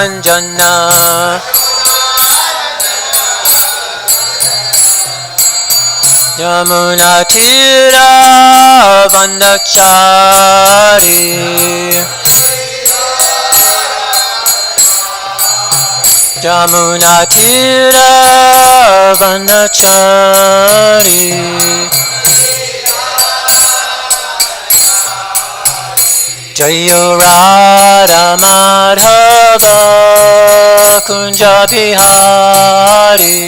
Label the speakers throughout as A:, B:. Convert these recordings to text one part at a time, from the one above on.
A: Ranjana Yamuna Tira Vandachari Yamuna Tira Vandachari Jayo Radha Madhava Kunja Bihari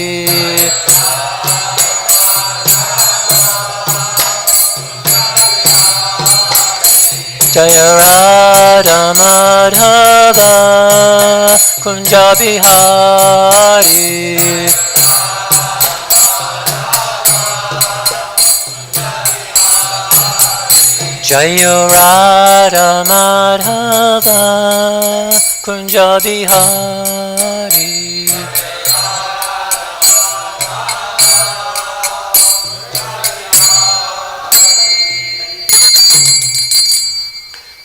A: Jaya Radha Madhava Kunja Bihari Jaya Radha Madhava Kunja Bihari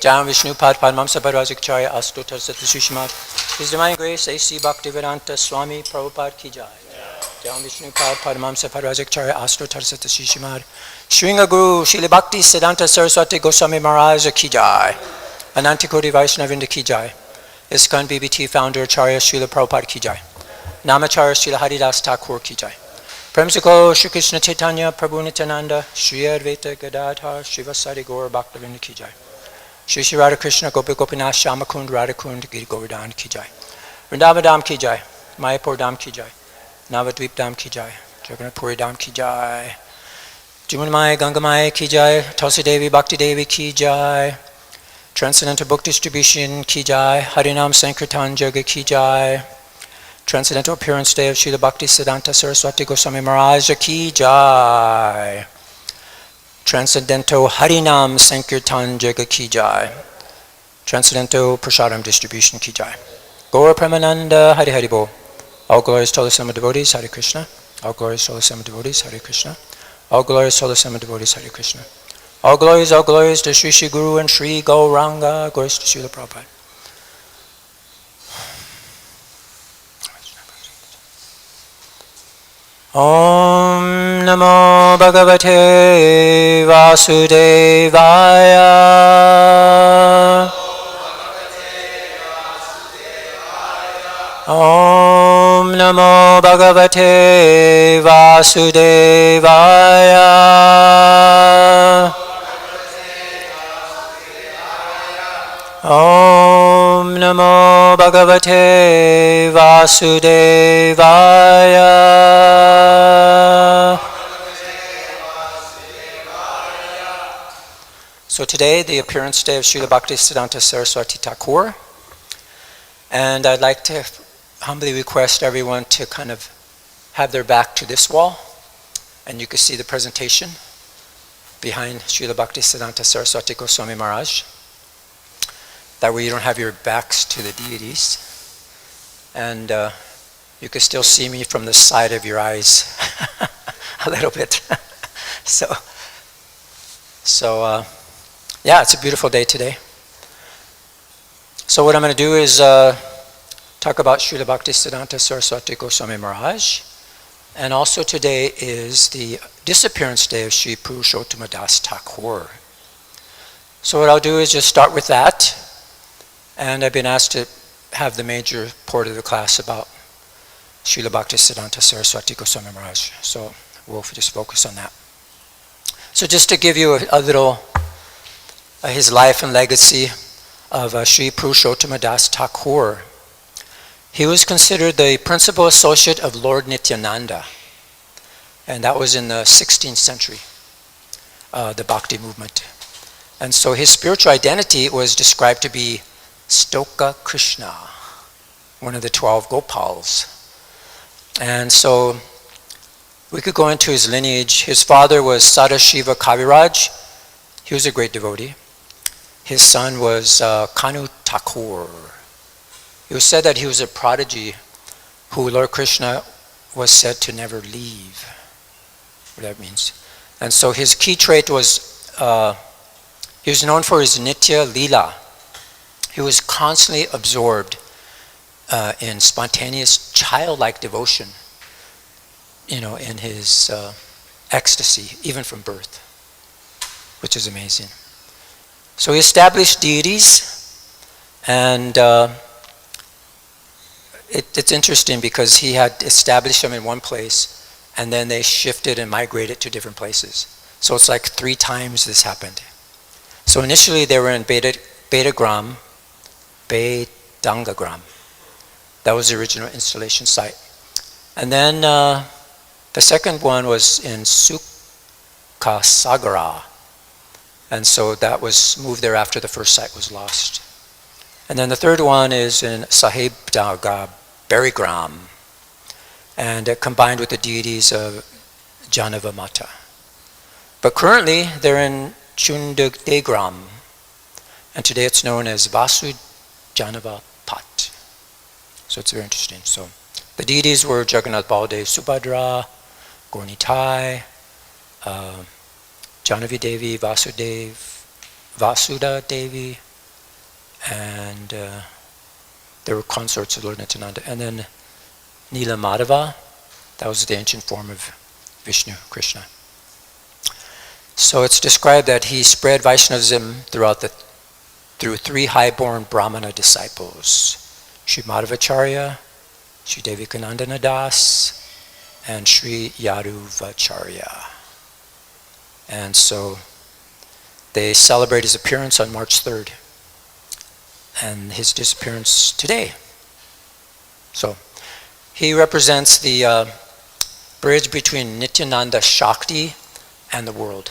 A: Jam Vishnu Pad Padmam Saparajikchaya Astu Tarsati Sushmat. His Divine Grace A.C. Bhaktivedanta Swami Prabhupada Ki Jai. Jam Vishnu Pad Padmam Saparajikchaya Astu Tarsati Sushmat. Shringa Guru Srila Bhaktisiddhanta Sarasvati Goswami Maharaj Ki Jai. Anantikoti Vaishnavinda Ki Jai. ISKCON BBT Founder Acharya Srila Prabhupada Ki Jai. Namacharya Srila Haridas Thakur Ki Jai. Premsiko Shri Krishna Chaitanya Prabhu Nityananda Shri Advaita Gadadhar Srivasadi Gaur Bhaktavinda Ki Jai. Shri Shri Radha Krishna Gopi Gopinath Shamakund Radhakund Giri Govardhan Ki Jai. Vrindavan Dham Ki Jai. Mayapur Dham Ki Jai. Navadvip Dham Ki Jai. Jagannath Puri Dham Ki Jai. Jumanmaya Gangamaya Ki Jai. Tulsi Devi Bhakti Devi Ki Jai. Transcendental Book Distribution Ki Jai. Harinam Sankirtan Jaga Ki Jai. Transcendental Appearance Day of Srila Bhaktisiddhanta Sarasvati Goswami Maharaj Ki Jai. Transcendental Harinam Sankirtan Jaga Ki Jai. Transcendental Prasadam Distribution Ki Jai. Gaura Premananda Hari Hari Bo. All glories to all the Sama devotees, Hare Krishna. All glories to all the Sama devotees, Hare Krishna. All glories to all the Sama devotees, Hare Krishna. All glories to Sri Sri Guru and Sri Gauranga. Glories to Srila Prabhupada. Om Namo Bhagavate Vasudevaya. Om Namo Bhagavate Vasudevaya. Om Namo Bhagavate Vasudevaya. So today, the appearance day of Srila Bhaktisiddhanta Sarasvati Thakura. And I'd like to humbly request everyone to kind of have their back to this wall. And you can see the presentation behind Srila Bhaktisiddhanta Sarasvati Goswami Maharaj. That way you don't have your backs to the deities. And you can still see me from the side of your eyes a little bit. So yeah, it's a beautiful day today. So what I'm going to do is talk about Srila Bhaktisiddhanta Sarasvati Goswami Maharaj. And also today is the disappearance day of Sri Purushottama Das Thakur. So what I'll do is just start with that. And I've been asked to have the major part of the class about Srila Bhaktisiddhanta Sarasvati Goswami Maharaj. So we'll just focus on that. So just to give you a little his life and legacy of Sri Purushottama Das Thakur. He was considered the principal associate of Lord Nityananda. And that was in the 16th century, the Bhakti movement. And so his spiritual identity was described to be Stoka Krishna, one of the 12 Gopals. And so we could go into his lineage. His father was Sadashiva Kaviraj. He was a great devotee. His son was Kanu Thakur. It was said that he was a prodigy who Lord Krishna was said to never leave. What that means. And so his key trait was, he was known for his Nitya Leela. He was constantly absorbed in spontaneous childlike devotion, in his ecstasy, even from birth, which is amazing. So he established deities, and it's interesting because he had established them in one place, and then they shifted and migrated to different places. So it's like 3 times this happened. So initially they were in Bedagram. That was the original installation site. And then the second one was in Sukhasagara. And so that was moved there after the first site was lost. And then the third one is in Sahibdaga Barigram, and combined with the deities of Janava Mata. But currently they're in Chundadegram, and today it's known as Vasujanava Pat. So it's very interesting. So the deities were Jagannath Baldev Subhadra, Gornitai, Janavi Devi, Vasuda Devi, and there were consorts of Lord Nityananda. And then Nila Madhava, that was the ancient form of Vishnu, Krishna. So it's described that he spread Vaishnavism through 3 high-born Brahmana disciples, Sri Madhavacharya, Sri Devikanandana Das, and Sri Yaduvacharya. And so they celebrate his appearance on March 3rd, and his disappearance today. So he represents the bridge between Nityananda Shakti and the world.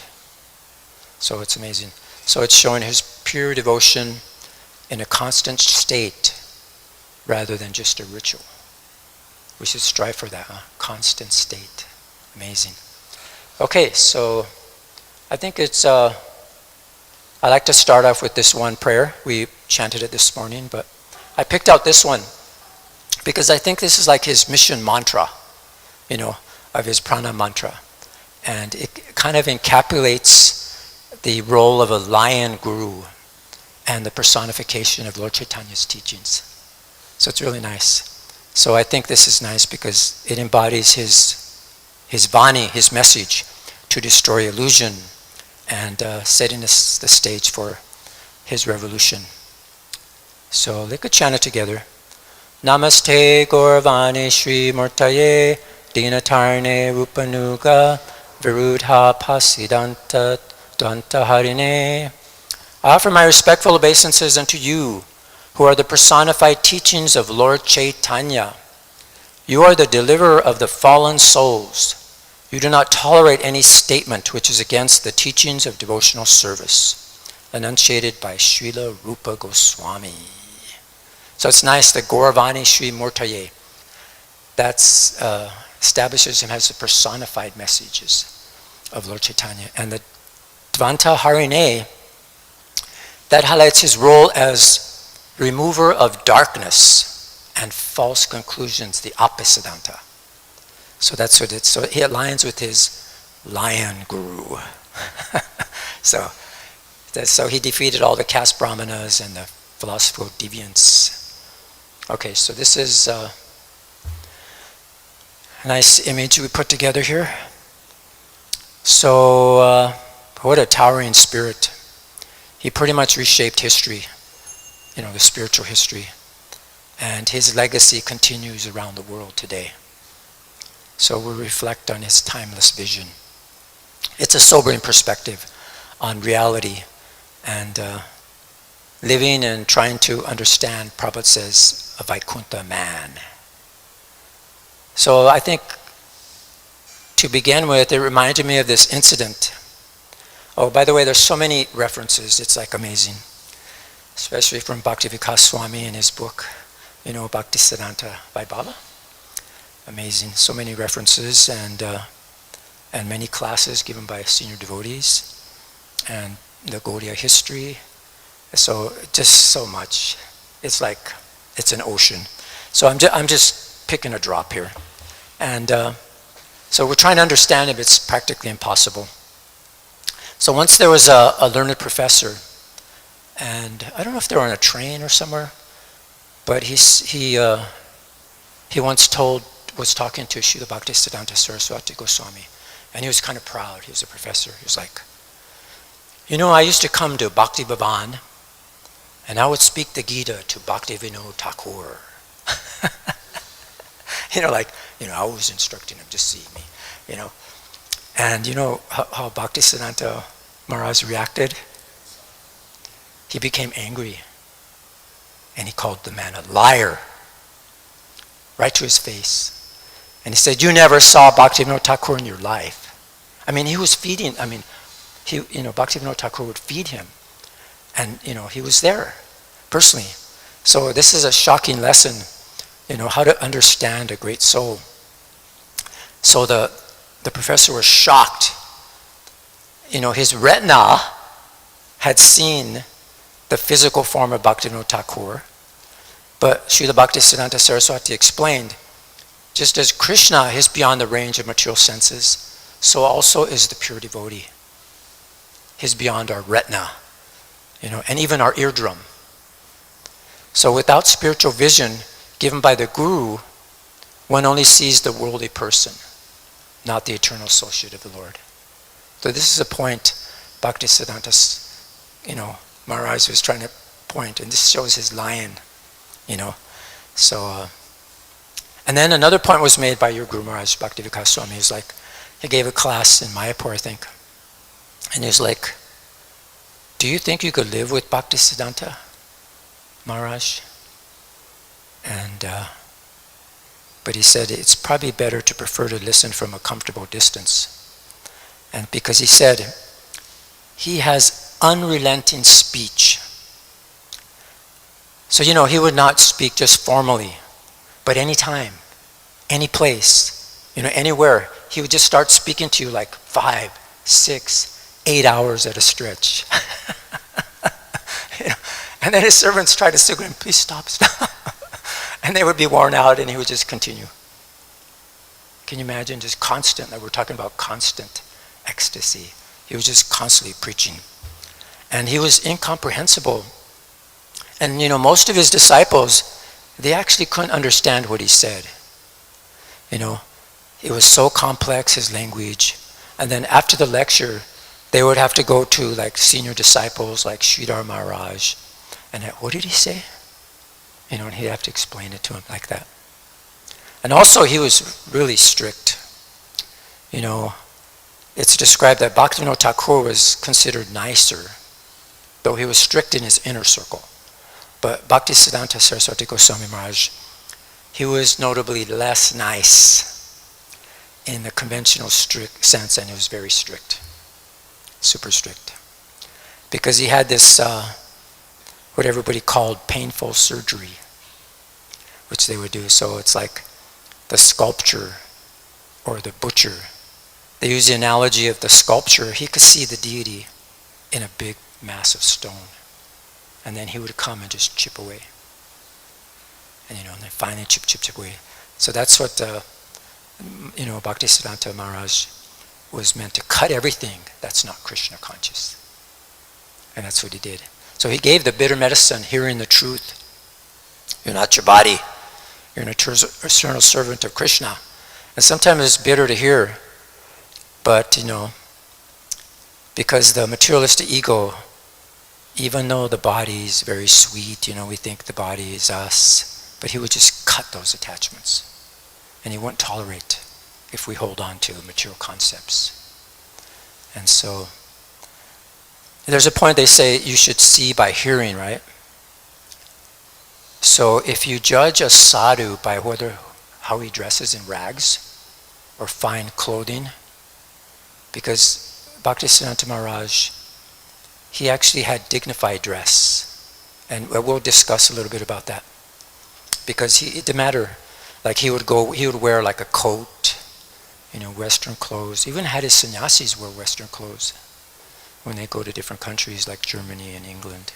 A: So it's amazing. So it's showing his pure devotion in a constant state rather than just a ritual. We should strive for that, constant state. Amazing. Okay, so I think it's, I like to start off with this one prayer. We chanted it this morning, but I picked out this one because I think this is like his mission mantra, of his prana mantra. And it kind of encapsulates the role of a lion guru and the personification of Lord Chaitanya's teachings. So it's really nice. So I think this is nice because it embodies his Vani, his message, to destroy illusion and setting the stage for his revolution. So they could chant it together. Namaste Gauravani Shri Murtaye Dinatarne Rupanuga Virudha Pasidanta Danta Harine. I offer my respectful obeisances unto you, who are the personified teachings of Lord Chaitanya. You are the deliverer of the fallen souls. You do not tolerate any statement which is against the teachings of devotional service, enunciated by Srila Rupa Goswami. So it's nice that Gauravani Sri Murtaye, that establishes him as the personified messages of Lord Chaitanya. And the Dvanta Harine, that highlights his role as remover of darkness and false conclusions, the Apasiddhanta. So that's what it's, so he aligns with his lion guru. So he defeated all the caste brahmanas and the philosophical deviants. Okay, so this is a nice image we put together here. So what a towering spirit. He pretty much reshaped history, the spiritual history. And his legacy continues around the world today. So we'll reflect on his timeless vision. It's a sobering perspective on reality and living and trying to understand, Prabhupada says, a Vaikuntha man. So I think to begin with, it reminded me of this incident. Oh, by the way, there's so many references, it's like amazing. Especially from Bhaktivedanta Swami in his book, Bhaktisiddhanta by Baba. Amazing, so many references and many classes given by senior devotees and the Gaudiya history. So just so much. It's like, it's an ocean. So I'm just picking a drop here. And so we're trying to understand it, but it's practically impossible. So once there was a learned professor, and I don't know if they were on a train or somewhere, But he once was talking to Srila Bhaktisiddhanta Sarasvati Goswami, and he was kind of proud. He was a professor. He was like, I used to come to Bhakti Bhavan, and I would speak the Gita to Bhaktivinoda Thakur. I was instructing him, just see me, And how Bhaktisiddhanta Maharaj reacted? He became angry. And he called the man a liar. Right to his face. And he said, you never saw Bhaktivinoda Thakur in your life. He was feeding, Bhaktivinoda Thakur would feed him. And, he was there, personally. So this is a shocking lesson, how to understand a great soul. So the professor was shocked. His retina had seen the physical form of Bhaktivinoda Thakur. But Srila Bhaktisiddhanta Saraswati explained, just as Krishna is beyond the range of material senses, so also is the pure devotee. He's beyond our retina, and even our eardrum. So without spiritual vision given by the Guru, one only sees the worldly person, not the eternal associate of the Lord. So this is a point Bhaktisiddhanta, Maharaj was trying to point, and this shows his lion, So, and then another point was made by your Guru Maharaj, Bhaktivedanta Swami. He gave a class in Mayapur, I think, and he was like, do you think you could live with Bhaktisiddhanta Maharaj? And, but he said, it's probably better to prefer to listen from a comfortable distance. And because he said, he has unrelenting speech. So, he would not speak just formally, but anytime, any place, anywhere. He would just start speaking to you like 5, 6, 8 hours at a stretch. And then his servants tried to signal him, please stop. And they would be worn out, and he would just continue. Can you imagine? Just constant, we're talking about constant ecstasy. He was just constantly preaching. And he was incomprehensible. And most of his disciples, they actually couldn't understand what he said. It was so complex, his language. And then after the lecture, they would have to go to senior disciples like Sridhar Maharaj. And what did he say? And he'd have to explain it to him like that. And also he was really strict. It's described that Bhaktivinoda Thakur was considered nicer, though he was strict in his inner circle. But Bhaktisiddhanta Sarasvati Goswami Maharaj, he was notably less nice in the conventional strict sense, and he was very strict, super strict. Because he had this, what everybody called painful surgery, which they would do. So it's like the sculpture or the butcher. They use the analogy of the sculpture. He could see the deity in a big, massive stone. And then he would come and just chip away. And and then finally chip away. So that's what, Bhaktisiddhanta Maharaj was meant to cut everything that's not Krishna conscious. And that's what he did. So he gave the bitter medicine, hearing the truth. You're not your body. You're an eternal servant of Krishna. And sometimes it's bitter to hear, but, because the materialistic ego, even though the body is very sweet, we think the body is us, but he would just cut those attachments. And he won't tolerate if we hold on to material concepts. And so, there's a point they say you should see by hearing, right? So if you judge a sadhu by how he dresses in rags or fine clothing, because Bhaktisiddhanta Maharaj, he actually had dignified dress. And we'll discuss a little bit about that. Because it didn't matter. Like he would wear like a coat, Western clothes. Even had his sannyasis wear Western clothes when they go to different countries like Germany and England.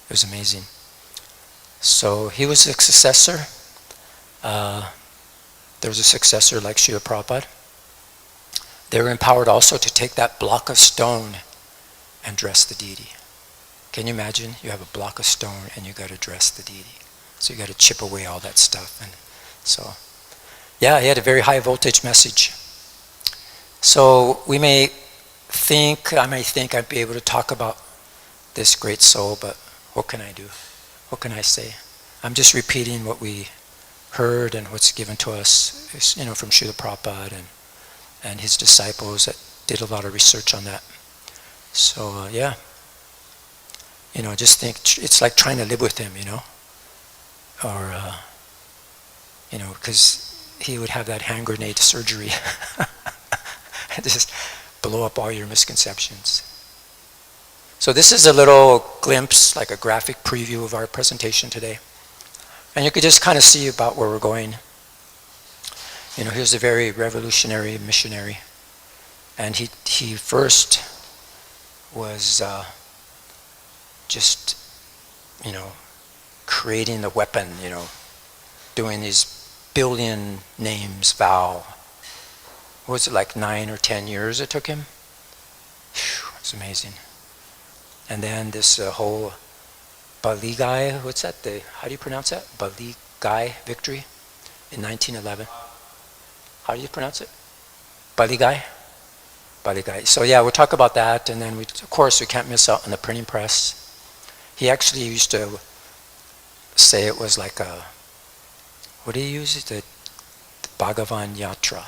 A: It was amazing. So he was a successor. There was a successor like Srila Prabhupada. They were empowered also to take that block of stone and dress the deity. Can you imagine? You have a block of stone and you got to dress the deity. So you got to chip away all that stuff. And so, yeah, he had a very high voltage message. So I may think I'd be able to talk about this great soul, but what can I do? What can I say? I'm just repeating what we heard and what's given to us, from Srila Prabhupada and his disciples that did a lot of research on that. So just think it's like trying to live with him, or because he would have that hand grenade surgery and just blow up all your misconceptions. So this is a little glimpse, like a graphic preview of our presentation today. And you could just kind of see about where we're going. Here's a very revolutionary missionary. And he first was just, creating the weapon, doing these billion names vow. What was it, like 9 or 10 years it took him? It's amazing. And then this whole Baligai, what's that? How do you pronounce that? Baligai victory in 1911. How do you pronounce it? Baligai? Baligai. So yeah, we'll talk about that, and then of course we can't miss out on the printing press. He actually used to say it was like a, what do you use? The Bhagavan Yantra.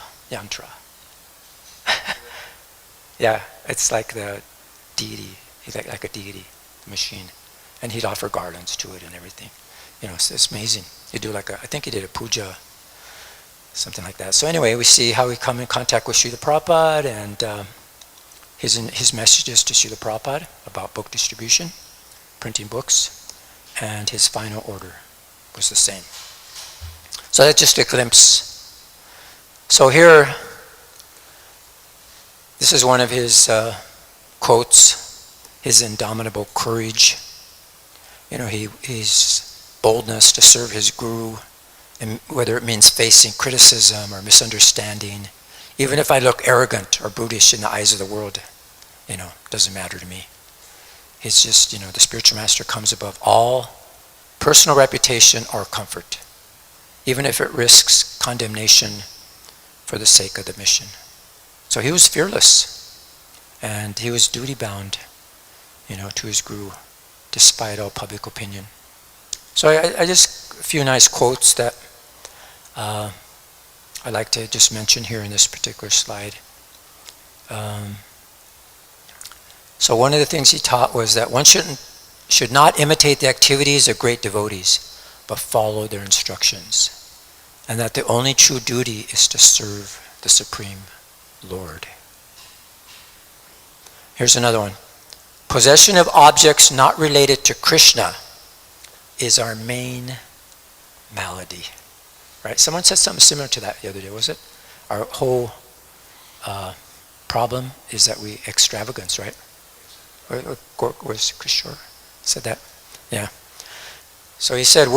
A: Yeah, it's like the deity. He's like a deity machine. And he'd offer garlands to it and everything. It's amazing. He'd do I think he did a puja, something like that. So anyway, we see how we come in contact with Srila Prabhupada and his messages to Srila Prabhupada about book distribution, printing books, and his final order was the same. So that's just a glimpse. So here, this is one of his quotes, his indomitable courage. His boldness to serve his guru, and whether it means facing criticism or misunderstanding. Even if I look arrogant or brutish in the eyes of the world, doesn't matter to me. It's just, the spiritual master comes above all personal reputation or comfort, even if it risks condemnation for the sake of the mission. So he was fearless, and he was duty-bound, to his guru, despite all public opinion. So I just, a few nice quotes that I like to just mention here in this particular slide. So one of the things he taught was that one should not imitate the activities of great devotees, but follow their instructions. And that the only true duty is to serve the Supreme Lord. Here's another one. Possession of objects not related to Krishna is our main malady. Right? Someone said something similar to that the other day, was it? Our whole problem is that we extravagance, right? Was Kishore said that? Yeah. So he said,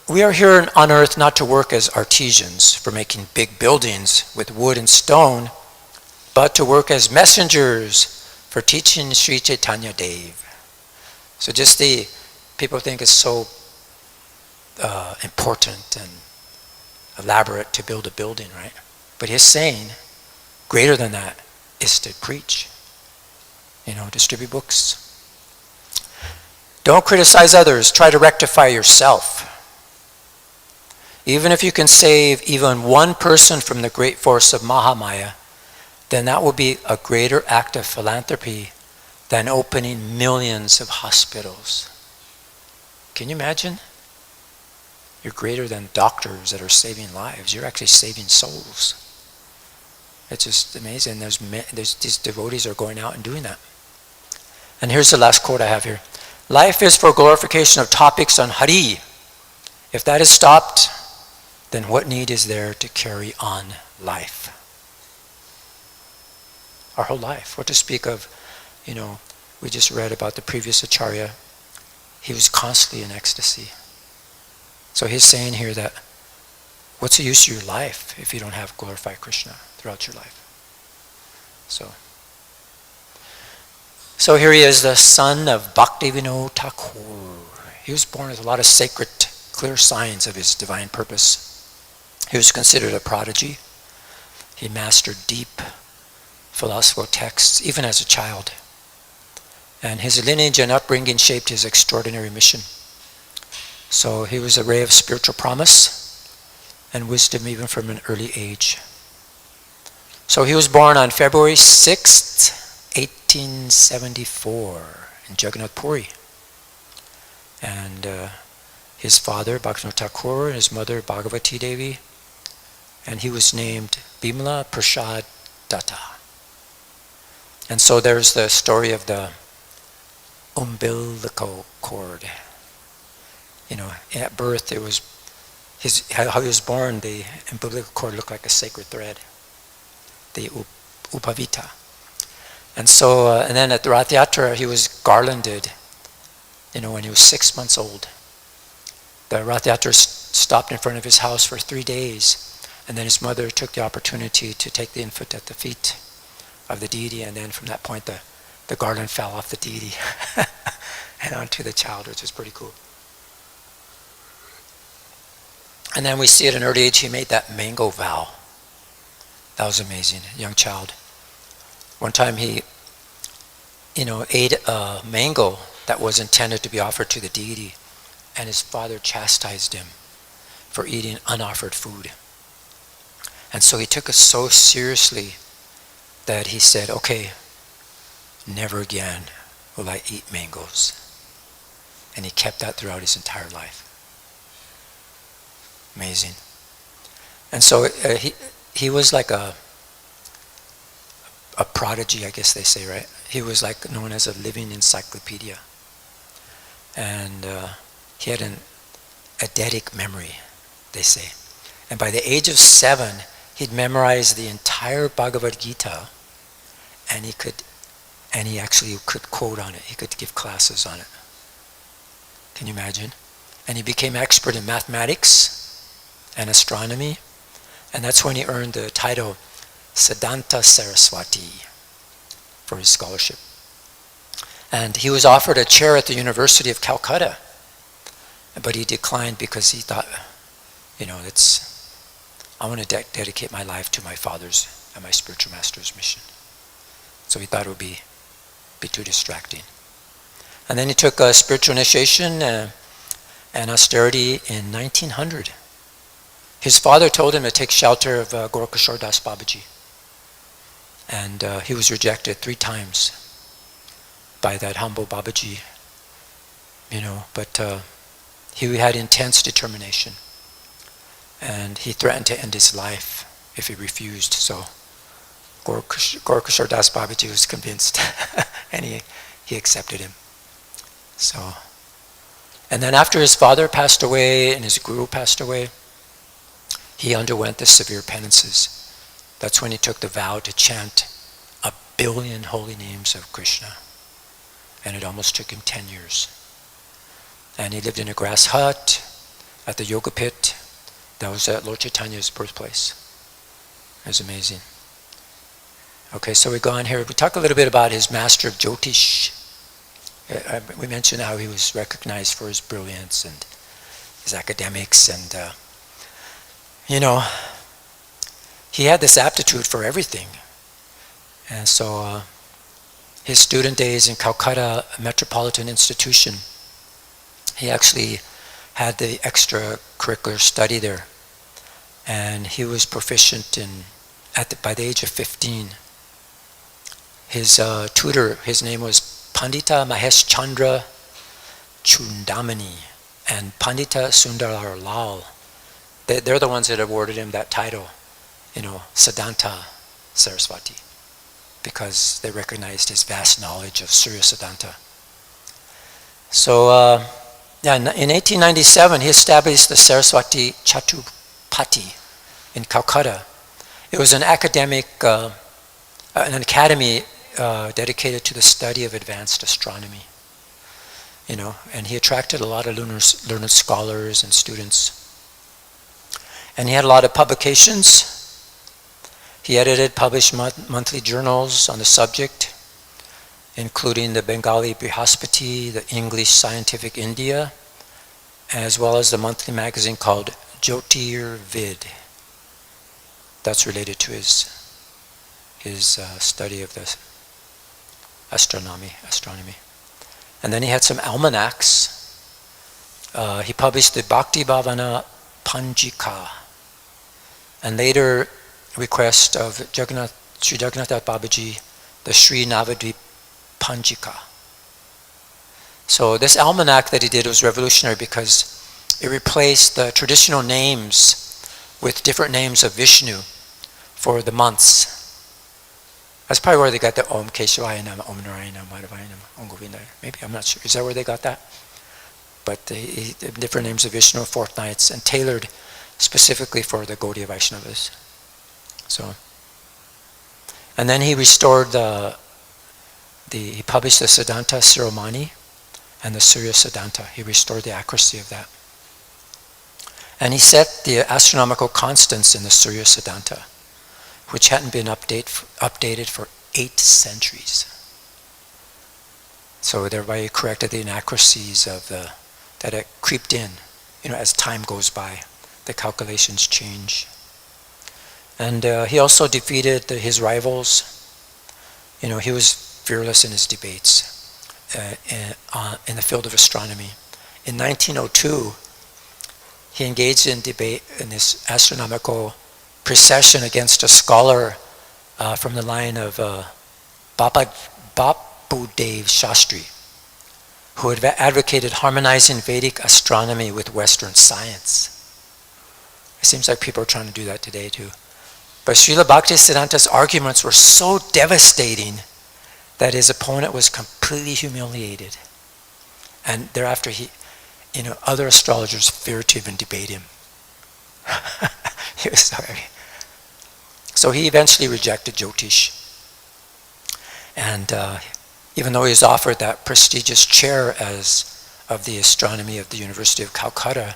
A: we are here on earth not to work as artisans for making big buildings with wood and stone, but to work as messengers for teaching Sri Chaitanya Dev. So just people think it's so important and elaborate to build a building, right? But he's saying, greater than that is to preach, distribute books. Don't criticize others, try to rectify yourself. Even if you can save even one person from the great force of Mahamaya, then that will be a greater act of philanthropy than opening millions of hospitals. Can you imagine? You're greater than doctors that are saving lives. You're actually saving souls. It's just amazing. There's these devotees are going out and doing that. And here's the last quote I have here. Life is for glorification of topics on Hari. If that is stopped, then what need is there to carry on life? Our whole life. What to speak of, we just read about the previous Acharya. He was constantly in ecstasy. So he's saying here that what's the use of your life if you don't have glorified Krishna throughout your life? So here he is, the son of Bhaktivinoda Thakur. He was born with a lot of sacred clear signs of his divine purpose. He was considered a prodigy. He mastered deep philosophical texts, even as a child. And his lineage and upbringing shaped his extraordinary mission. So he was a ray of spiritual promise and wisdom even from an early age. So he was born on February 6th, 1874 in Jagannath Puri. And his father, Bhaktisiddhanta Thakur, and his mother, Bhagavati Devi. And he was named Bimala Prasad Datta. And so there's the story of the umbilical cord. You know, at birth it was how he was born, the umbilical cord looked like a sacred thread, the upavita. And so, and then at the Rath Yatra he was garlanded, you know, when he was 6 months old. The Rath Yatra stopped in front of his house for 3 days, and then his mother took the opportunity to take the infant at the feet of the deity, and then from that point the garland fell off the deity and onto the child, which was pretty cool. And then we see at an early age he made that mango vow. That was amazing, young child. One time he, you know, ate a mango that was intended to be offered to the deity, and his father chastised him for eating unoffered food. And so he took it so seriously that he said, okay, never again will I eat mangoes. And he kept that throughout his entire life. Amazing. And so he was like a prodigy, I guess they say, right? He was like known as a living encyclopedia. And he had an eidetic memory, they say. And by the age of 7, he'd memorized the entire Bhagavad Gita, and he actually could quote on it. He could give classes on it. Can you imagine? And he became expert in mathematics and astronomy, and that's when he earned the title Bhaktisiddhanta Sarasvati for his scholarship. And he was offered a chair at the University of Calcutta, but he declined because he thought, you know, I want to dedicate my life to my father's and my spiritual master's mission. So he thought it would be too distracting. And then he took a spiritual initiation and austerity in 1900. His father told him to take shelter of Gaudacandra Das Babaji. And he was rejected 3 times by that humble Babaji, you know, but he had intense determination. And he threatened to end his life if he refused. So Gaudacandra Das Babaji was convinced and he accepted him. So, and then after his father passed away and his guru passed away, he underwent the severe penances. That's when he took the vow to chant 1 billion holy names of Krishna. And it almost took him 10 years. And he lived in a grass hut at the yoga pit. That was at Lord Chaitanya's birthplace. It was amazing. Okay, so we go on here. We talk a little bit about his master of Jyotish. We mentioned how he was recognized for his brilliance and his academics, and you know, he had this aptitude for everything. And so his student days in Calcutta Metropolitan Institution, he actually had the extracurricular study there. And he was proficient by the age of 15. His tutor, his name was Pandita Mahesh Chandra Chundamani and Pandita Sundarar Lal. They're the ones that awarded him that title, you know, Siddhanta Sarasvati, because they recognized his vast knowledge of Surya Siddhanta. So, in 1897, he established the Saraswati Chatupati in Calcutta. It was an academy dedicated to the study of advanced astronomy. You know, and he attracted a lot of learned scholars and students. And he had a lot of publications. He published monthly journals on the subject, including the Bengali Brihaspati, the English Scientific India, as well as the monthly magazine called Jyotirvid. That's related to his study of the astronomy. And then he had some almanacs. He published the Bhakti Bhavana Panjika, and later request of Sri Jagannath Babaji, the Sri Navadvip Panjika. So this almanac that he did was revolutionary because it replaced the traditional names with different names of Vishnu for the months. That's probably where they got the Om Keshavaya Nama, Om Narayana, Madhavaya Nama, Om Govinda. Maybe, I'm not sure. Is that where they got that? But the different names of Vishnu, fortnights, and tailored specifically for the Gaudiya Vaishnavas. So, and then he restored he published the Siddhanta Siromani and the Surya Siddhanta. He restored the accuracy of that. And he set the astronomical constants in the Surya Siddhanta, which hadn't been updated for 8 centuries. So thereby he corrected the inaccuracies that had creeped in, as time goes by. The calculations change. And he also defeated his rivals. He was fearless in his debates in the field of astronomy. In 1902, he engaged in debate in this astronomical procession against a scholar from the line of Bapudev Shastri, who had advocated harmonizing Vedic astronomy with Western science. It seems like people are trying to do that today too. But Srila Bhaktisiddhanta's arguments were so devastating that his opponent was completely humiliated. And thereafter other astrologers feared to even debate him. He was sorry. So he eventually rejected Jyotish. And even though he was offered that prestigious chair of the astronomy of the University of Calcutta,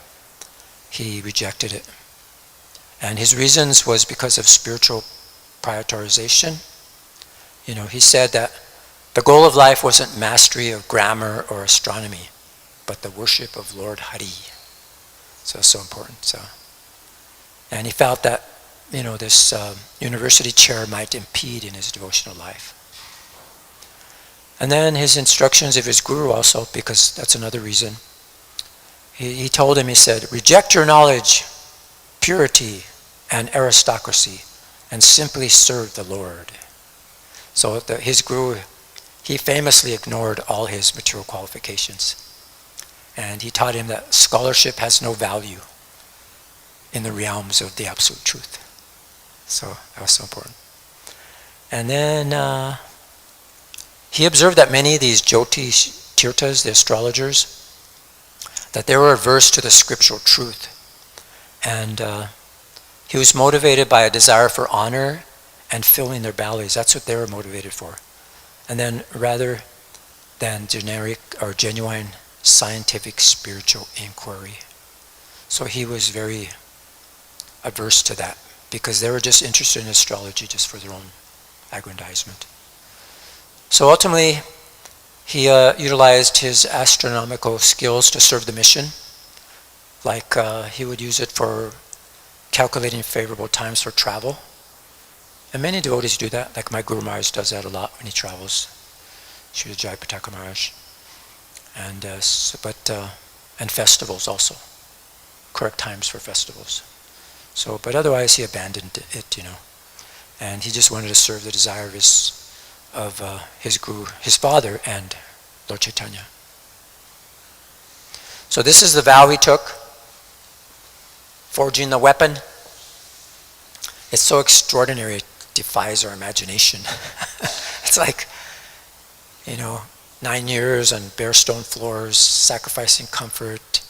A: he rejected it. And his reasons was because of spiritual prioritization. He said that the goal of life wasn't mastery of grammar or astronomy, but the worship of Lord Hari. So it's so important. And he felt that, this university chair might impede in his devotional life. And then his instructions of his guru also, because that's another reason. He told him, he said, reject your knowledge, purity, and aristocracy, and simply serve the Lord. So his guru, he famously ignored all his material qualifications. And he taught him that scholarship has no value in the realms of the absolute truth. So that was so important. And then he observed that many of these Jyotish Tirthas, the astrologers, that they were averse to the scriptural truth. And he was motivated by a desire for honor and filling their bellies. That's what they were motivated for. And then rather than generic or genuine scientific spiritual inquiry. So he was very averse to that because they were just interested in astrology just for their own aggrandizement. So ultimately, he utilized his astronomical skills to serve the mission. Like he would use it for calculating favorable times for travel. And many devotees do that, like my Guru Maharaj does that a lot when he travels. Srila Jai Pataka Maharaj. And and festivals also. Correct times for festivals. So, but otherwise he abandoned it, And he just wanted to serve the desire of his guru, his father, and Lord Chaitanya. So this is the vow he took, forging the weapon. It's so extraordinary, it defies our imagination. It's like, 9 years on bare stone floors, sacrificing comfort.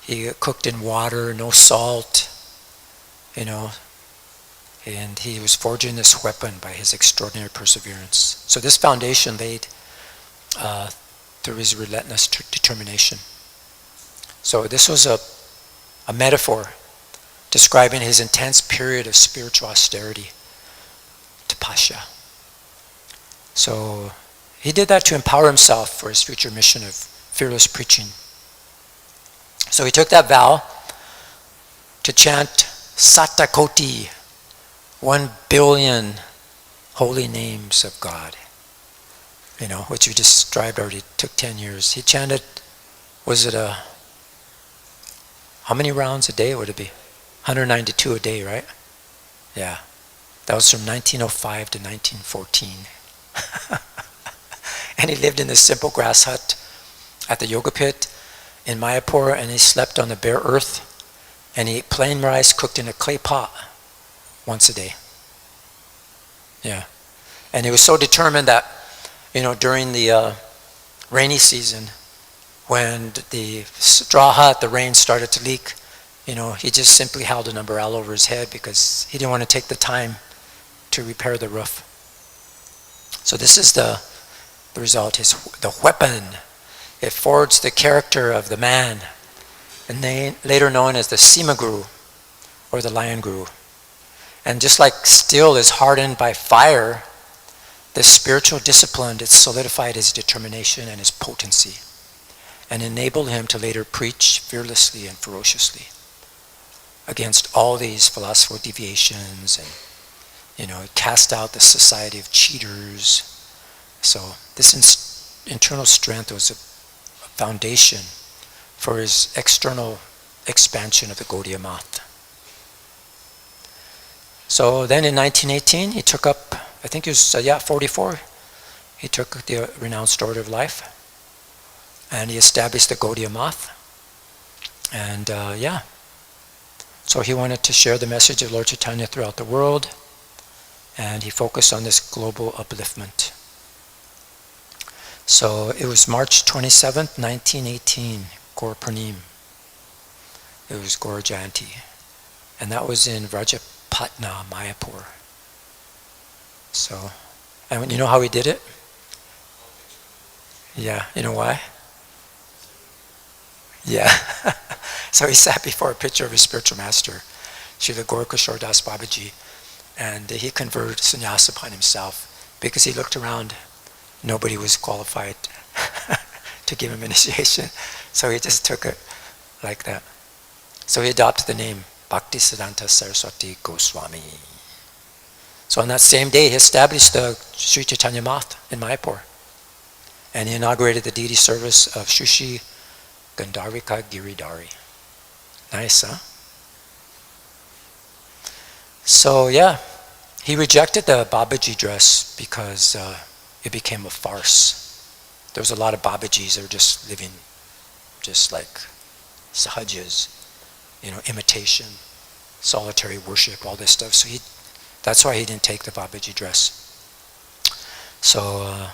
A: He cooked in water, no salt, and he was forging this weapon by his extraordinary perseverance. So this foundation laid through his relentless determination. So this was a metaphor describing his intense period of spiritual austerity, tapasya. So he did that to empower himself for his future mission of fearless preaching. So he took that vow to chant Satakoti, 1 billion holy names of God, which we described already, took 10 years. He chanted, how many rounds a day would it be? 192 a day, right? Yeah. That was from 1905 to 1914. And he lived in this simple grass hut at the yoga pit in Mayapur, and he slept on the bare earth, and he ate plain rice cooked in a clay pot once a day. Yeah. And he was so determined that, during the rainy season, when the straw hut, the rain started to leak, he just simply held an umbrella over his head because he didn't want to take the time to repair the roof. So this is the result, the weapon. It forged the character of the man, and later known as the Sima Guru, or the Lion Guru. And just like steel is hardened by fire, this spiritual discipline, it solidified his determination and his potency, and enabled him to later preach fearlessly and ferociously against all these philosophical deviations, and cast out the society of cheaters. So this internal strength was a foundation for his external expansion of the Gaudiya Math. So then in 1918, he took up, I think he was 44, he took the renounced order of life, and he established the Gaudiya Math. And so he wanted to share the message of Lord Chaitanya throughout the world, and he focused on this global upliftment. So it was March 27th, 1918, Gaur Purnim. It was Gaur Jayanti. And that was in Rajapatna, Mayapur. So, and you know how he did it? Yeah, you know why? Yeah. So he sat before a picture of his spiritual master, Srila Gaurkishore Das Babaji, and he conferred sannyas upon himself because he looked around. Nobody was qualified to give him initiation. So he just took it like that. So he adopted the name Bhaktisiddhanta Sarasvati Goswami. So on that same day, he established the Sri Chaitanya Math in Mayapur. And he inaugurated the deity service of Shushi Gandarika Giridhari. Nice, huh? So he rejected the Babaji dress because it became a farce. There was a lot of Babajis that were just living just like sahajas, imitation, solitary worship, all this stuff. So that's why he didn't take the Babaji dress. So,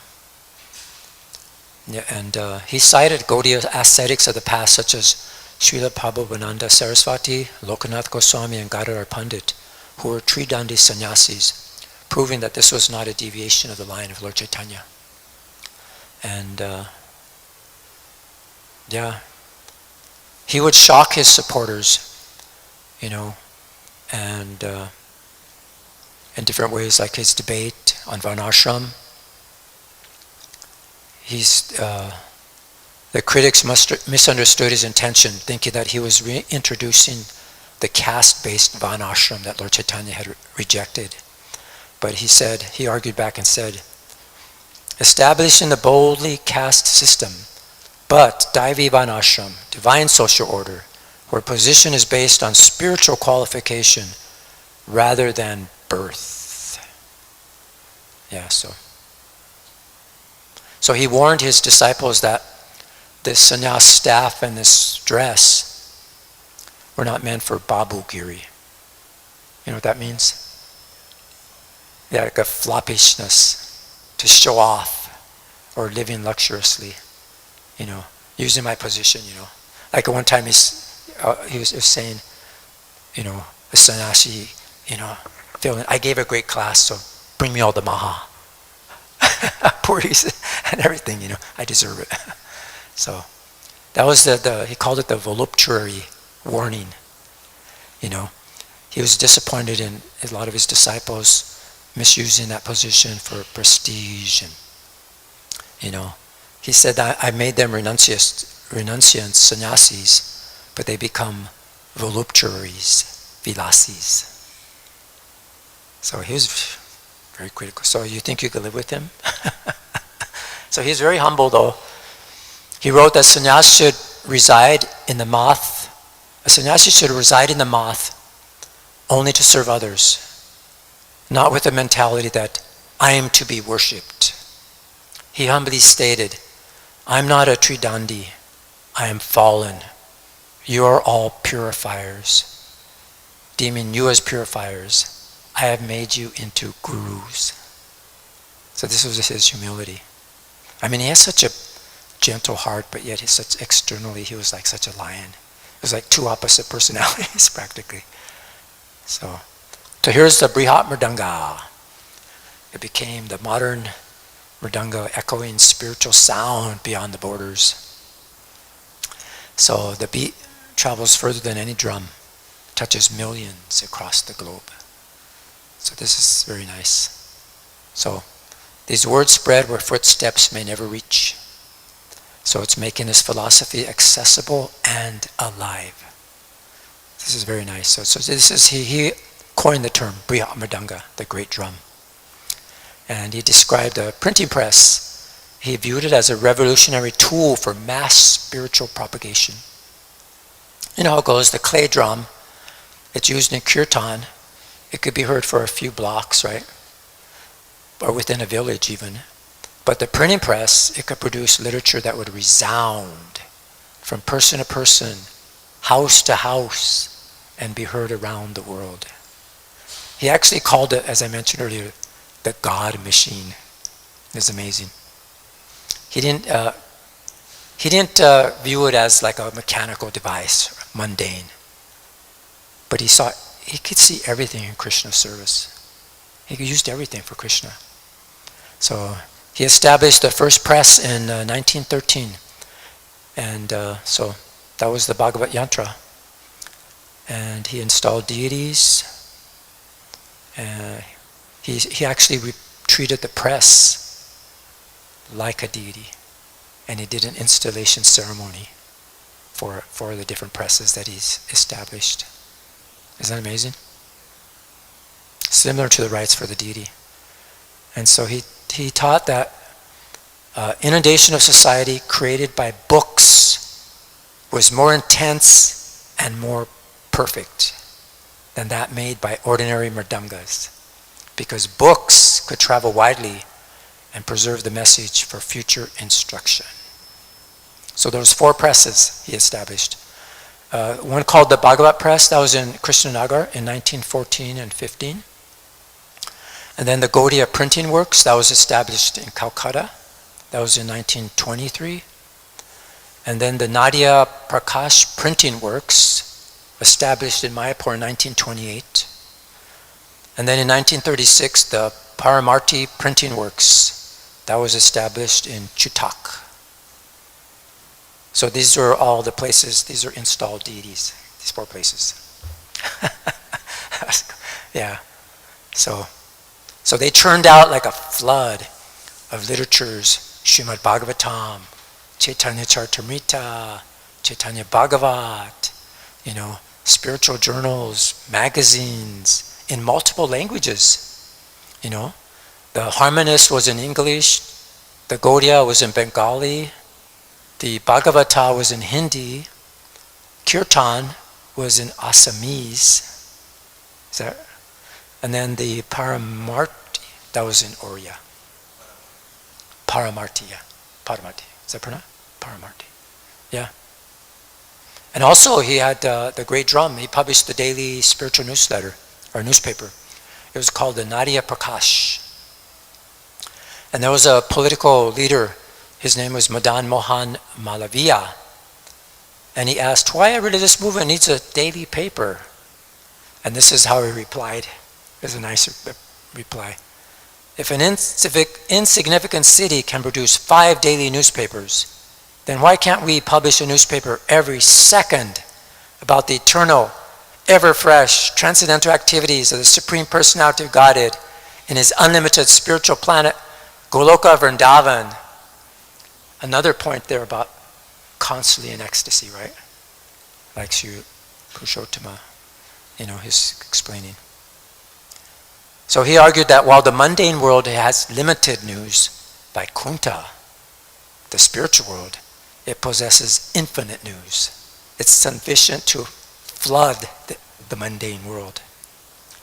A: he cited Gaudiya ascetics of the past, such as Srila Prabhu Sarasvati, Lokanath Goswami, and Gadadhar Pandit, who were Tridandi sannyasis, proving that this was not a deviation of the line of Lord Chaitanya. And he would shock his supporters, and in different ways, like his debate on Varnashram. The critics misunderstood his intention, thinking that he was reintroducing the caste-based Varnashram that Lord Chaitanya had rejected. But he argued back and said, establishing the boldly caste system, but Daivi Varnashram, divine social order, where position is based on spiritual qualification rather than birth. So he warned his disciples that this sannyas staff and this dress were not meant for Babu Giri. You know what that means? Yeah, like a floppishness, to show off, or living luxuriously, using my position, Like at one time he was saying, a sannyasi, feeling, I gave a great class, so bring me all the maha. Puris and everything, I deserve it. So that was he called it the voluptuary warning. He was disappointed in a lot of his disciples misusing that position for prestige, and he said that I made them renunciants, sannyasis, but they become voluptuaries, vilasis. So he was very critical. So you think you could live with him? So he's very humble though. He wrote that sannyas should reside in the moth. A sannyasi should reside in the moth only to serve others, not with the mentality that I am to be worshipped. He humbly stated, I'm not a tridandi, I am fallen. You are all purifiers. Deeming you as purifiers, I have made you into gurus. So this was his humility. I mean, he has such a gentle heart, but yet externally he was like such a lion. It was like two opposite personalities practically. So here's the Brihat Mridanga. It became the modern Mridanga, echoing spiritual sound beyond the borders. So the beat travels further than any drum, touches millions across the globe. So this is very nice. So these words spread where footsteps may never reach. So it's making this philosophy accessible and alive. This is very nice. So this is, he coined the term Brihat Mridanga, the great drum. And he described a printing press. He viewed it as a revolutionary tool for mass spiritual propagation. You know how it goes, the clay drum, it's used in kirtan. It could be heard for a few blocks, right? Or within a village even. But the printing press, it could produce literature that would resound from person to person, house to house, and be heard around the world. He actually called it, as I mentioned earlier, the God machine. It's amazing. He didn't view it as like a mechanical device, mundane. But he could see everything in Krishna's service. He used everything for Krishna. So he established the first press in 1913. And so that was the Bhagavat Yantra. And he installed deities. He actually treated the press like a deity. And he did an installation ceremony for the different presses that he's established. Isn't that amazing? Similar to the rites for the deity. And so he taught that inundation of society created by books was more intense and more perfect than that made by ordinary mridangas, because books could travel widely and preserve the message for future instruction. So there was 4 presses he established. One called the Bhagavat Press, that was in Krishnanagar in 1914 and 15. And then the Gaudiya Printing Works, that was established in Calcutta, that was in 1923. And then the Nadia Prakash Printing Works, established in Mayapur in 1928. And then in 1936, the Paramarti Printing Works, that was established in Chutak. So these are all the places, these are installed deities, these 4 places. Yeah. So they churned out like a flood of literatures, Srimad Bhagavatam, Chaitanya Charitamrita, Chaitanya Bhagavat, spiritual journals, magazines, in multiple languages. The Harmonist was in English, the Gaudiya was in Bengali, the Bhagavata was in Hindi, Kirtan was in Assamese, and then the Paramarti, that was in Oriya. Paramarti, yeah. Paramarti. Is that pronounced? Paramarti. Yeah. And also he had the Great Drum. He published the daily spiritual newsletter, or newspaper. It was called the Nadia Prakash. And there was a political leader, his name was Madan Mohan Malaviya. And he asked, why a religious movement needs a daily paper? And this is how he replied. There's a nice reply. If an insignificant city can produce 5 daily newspapers, then why can't we publish a newspaper every second about the eternal, ever-fresh, transcendental activities of the Supreme Personality of Godhead in his unlimited spiritual planet, Goloka Vrindavan? Another point there about constantly in ecstasy, right? like Sri Purushottama, he's explaining. So he argued that while the mundane world has limited news, Vaikuntha, the spiritual world, it possesses infinite news. It's sufficient to flood the mundane world.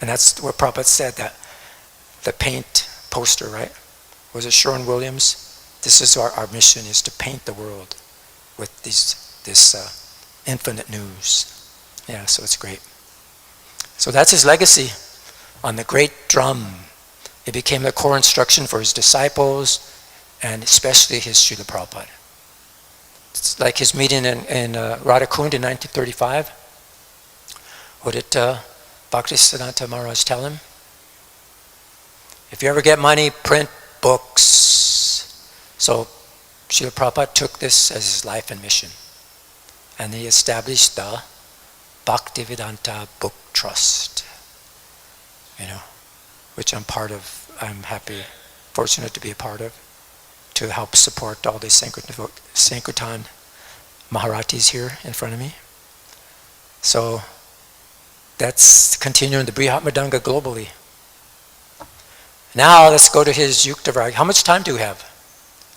A: And that's what Prabhupada said, that the paint poster, right? Was it Sherwin-Williams? This is our mission, is to paint the world with this infinite news. Yeah, so it's great. So that's his legacy. On the great drum, it became the core instruction for his disciples, and especially his Srila Prabhupada. It's like his meeting in Radhakund in 1935. What did Bhaktisiddhanta Maharaj tell him? If you ever get money, print books. So Srila Prabhupada took this as his life and mission. And he established the Bhaktivedanta Book Trust. Which I'm happy, fortunate to be a part of, to help support all these Sankirtan Maharatis here in front of me. So that's continuing the Brihat Mridanga globally. Now let's go to his Yuktavarag. How much time do we have?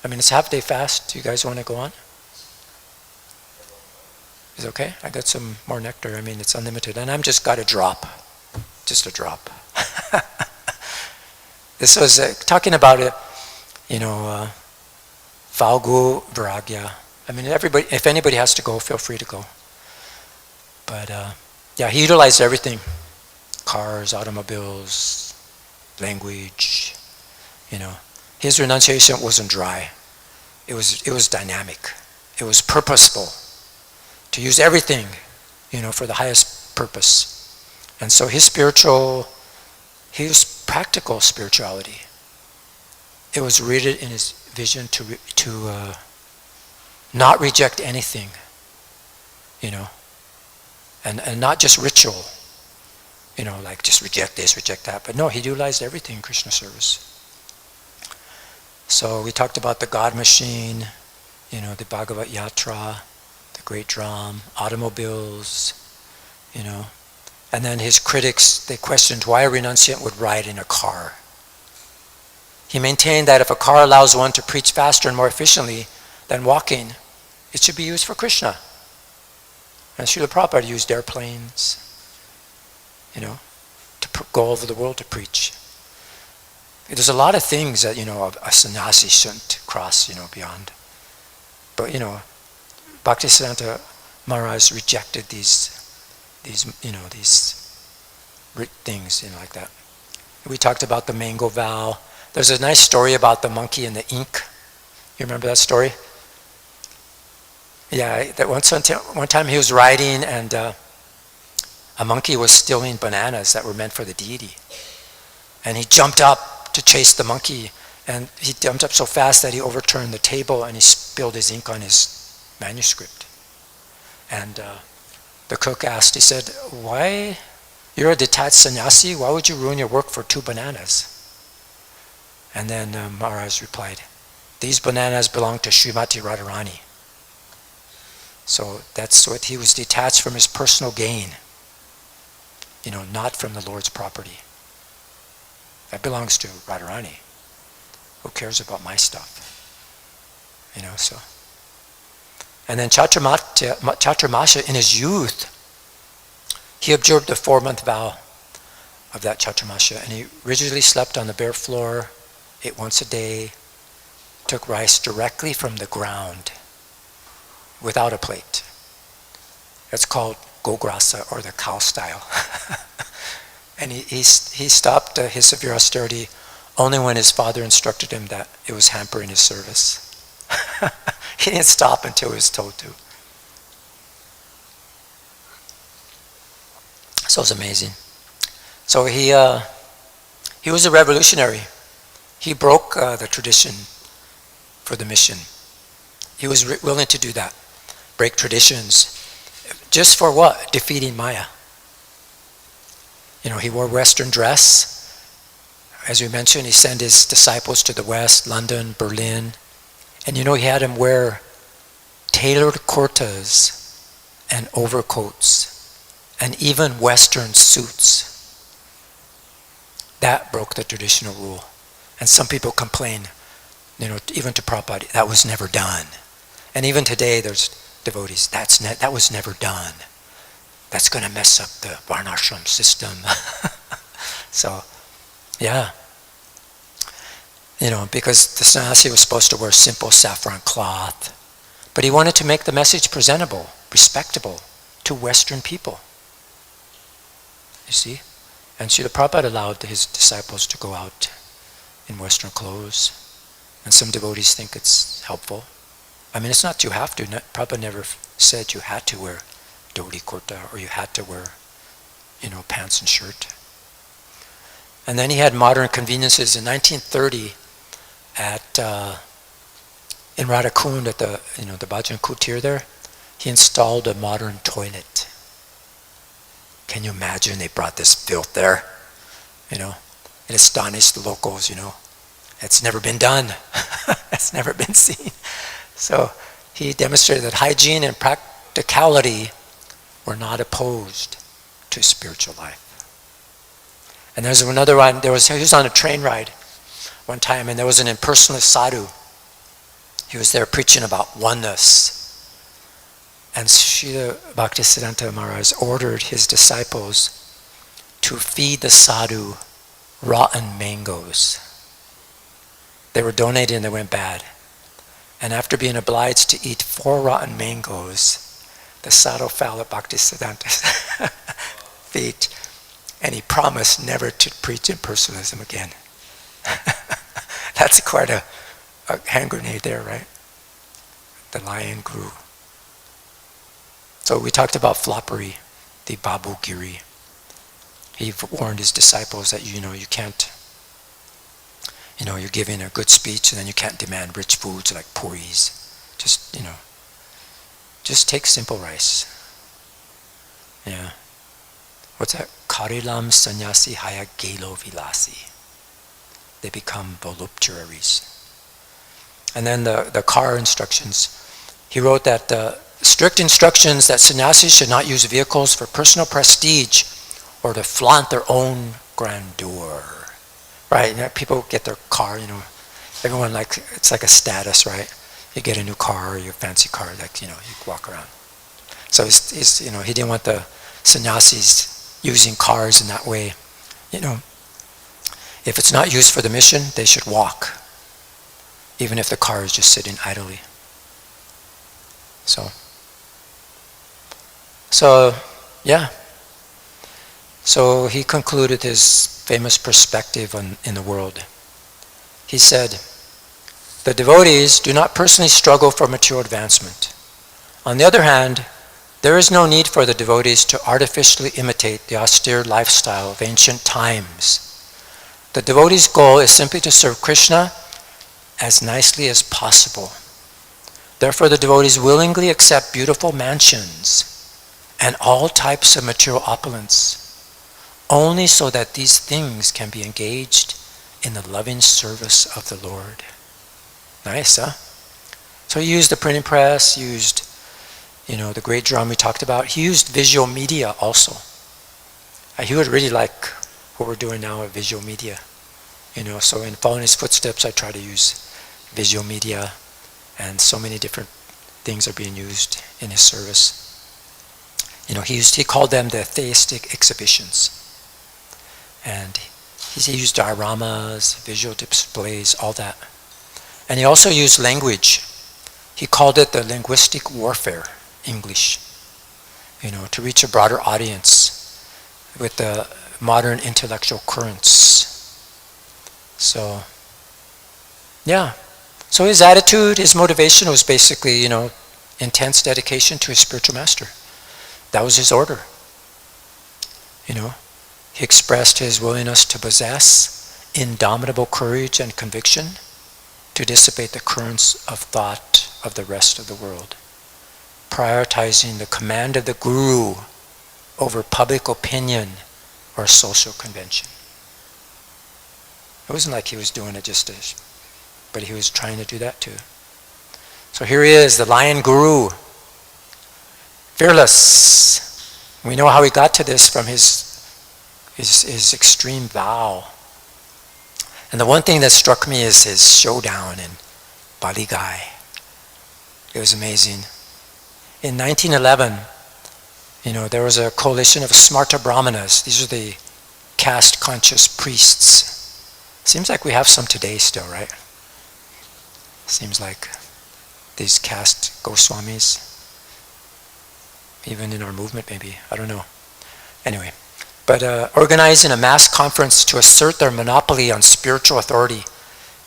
A: It's half-day fast. Do you guys want to go on? Is it okay? I got some more nectar. It's unlimited. And I'm just got a drop. Just a drop. This was talking about it, Falgu Viragya. Everybody, if anybody has to go, feel free to go. But he utilized everything. Cars, automobiles, language, His renunciation wasn't dry. It was dynamic. It was purposeful. To use everything, for the highest purpose. And so his practical spirituality. It was rooted in his vision to not reject anything, and not just ritual, like just reject this, reject that. But no, he utilized everything in Krishna service. So we talked about the God machine, the Bhagavat Yatra, the great drum, automobiles, And then his critics, they questioned why a renunciant would ride in a car. He maintained that if a car allows one to preach faster and more efficiently than walking, it should be used for Krishna. And Srila Prabhupada used airplanes, to go over the world to preach. There's a lot of things that, a sannyasi shouldn't cross, beyond. But, Bhaktisiddhanta Maharaj rejected these things, like that. We talked about the mango vow. There's a nice story about the monkey and the ink. You remember that story? Yeah, that one time he was riding and a monkey was stealing bananas that were meant for the deity. And he jumped up to chase the monkey, and he jumped up so fast that he overturned the table and he spilled his ink on his manuscript. And the cook asked, he said, "Why, you're a detached sannyasi, why would you ruin your work for 2 bananas? And then Maharaj replied, "These bananas belong to Srimati Radharani." So that's what he was detached from his personal gain, not from the Lord's property. That belongs to Radharani. Who cares about my stuff? So. And then Chaturmasya, in his youth, he observed the 4-month vow of that Chaturmasya, and he rigidly slept on the bare floor, ate once a day, took rice directly from the ground, without a plate. That's called Gograsa, or the cow style. And he stopped his severe austerity only when his father instructed him that it was hampering his service. He didn't stop until he was told to. So it's amazing. So he was a revolutionary. He broke the tradition for the mission. He was willing to do that, break traditions. Just for what? Defeating Maya. He wore Western dress. As we mentioned, he sent his disciples to the West, London, Berlin. And he had him wear tailored kurtas and overcoats and even Western suits. That broke the traditional rule. And some people complain, even to Prabhupada, that was never done. And even today there's devotees, that was never done. That's going to mess up the varnashram system. So, yeah. Because the sannyasi was supposed to wear simple saffron cloth. But he wanted to make the message presentable, respectable to Western people. You see? And Srila Prabhupada allowed his disciples to go out in Western clothes. And some devotees think it's helpful. I mean, it's not you have to. Prabhupada never said you had to wear dhoti kurta or you had to wear, pants and shirt. And then he had modern conveniences. In 1930, in Radhakund at the Bhajan Kutir there, he installed a modern toilet. Can you imagine they brought this filth there? It astonished the locals, It's never been done. It's never been seen. So he demonstrated that hygiene and practicality were not opposed to spiritual life. And there's another one, he was on a train ride one time, and there was an impersonalist sadhu. He was there preaching about oneness. And Srila Bhaktisiddhanta Maharaj ordered his disciples to feed the sadhu rotten mangoes. They were donated and they went bad. And after being obliged to eat 4 rotten mangoes, the sadhu fell at Bhaktisiddhanta's feet, and he promised never to preach impersonalism again. That's quite a hand grenade there, right? The lion grew. So we talked about floppery, the Babu Giri. He warned his disciples that you can't, you're giving a good speech and then you can't demand rich foods like puris. Just take simple rice. Yeah. What's that? Karilam sannyasi haya gelo vilasi. They become voluptuaries. And then the car instructions. He wrote that strict instructions that sannyasis should not use vehicles for personal prestige or to flaunt their own grandeur. Right? People get their car, everyone it's like a status, right? You get a new car or your fancy car, you walk around. So he's he didn't want the sannyasis using cars in that way. If it's not used for the mission, they should walk, even if the car is just sitting idly. So yeah. So he concluded his famous perspective in the world. He said, the devotees do not personally struggle for material advancement. On the other hand, there is no need for the devotees to artificially imitate the austere lifestyle of ancient times. The devotee's goal is simply to serve Krishna as nicely as possible. Therefore, the devotees willingly accept beautiful mansions and all types of material opulence, only so that these things can be engaged in the loving service of the Lord. Nice, huh? So he used the printing press, used, the great drum we talked about. He used visual media also. He would really like what we're doing now with visual media. So in following his footsteps, I try to use visual media, and so many different things are being used in his service. He called them the theistic exhibitions. And he used dioramas, visual displays, all that. And he also used language. He called it the linguistic warfare, English, to reach a broader audience with the modern intellectual currents. So, yeah. So his attitude, his motivation was basically, intense dedication to his spiritual master. That was his order. He expressed his willingness to possess indomitable courage and conviction to dissipate the currents of thought of the rest of the world, prioritizing the command of the Guru over public opinion or social convention. It wasn't like he was doing it but he was trying to do that too. So here he is, the lion Guru, fearless. We know how he got to this from his extreme vow. And the one thing that struck me is his showdown in Baligai. It was amazing. In 1911, there was a coalition of Smarta Brahmanas. These are the caste-conscious priests. Seems like we have some today still, right? Seems like these caste Goswamis, even in our movement maybe, I don't know. Anyway, but organizing a mass conference to assert their monopoly on spiritual authority,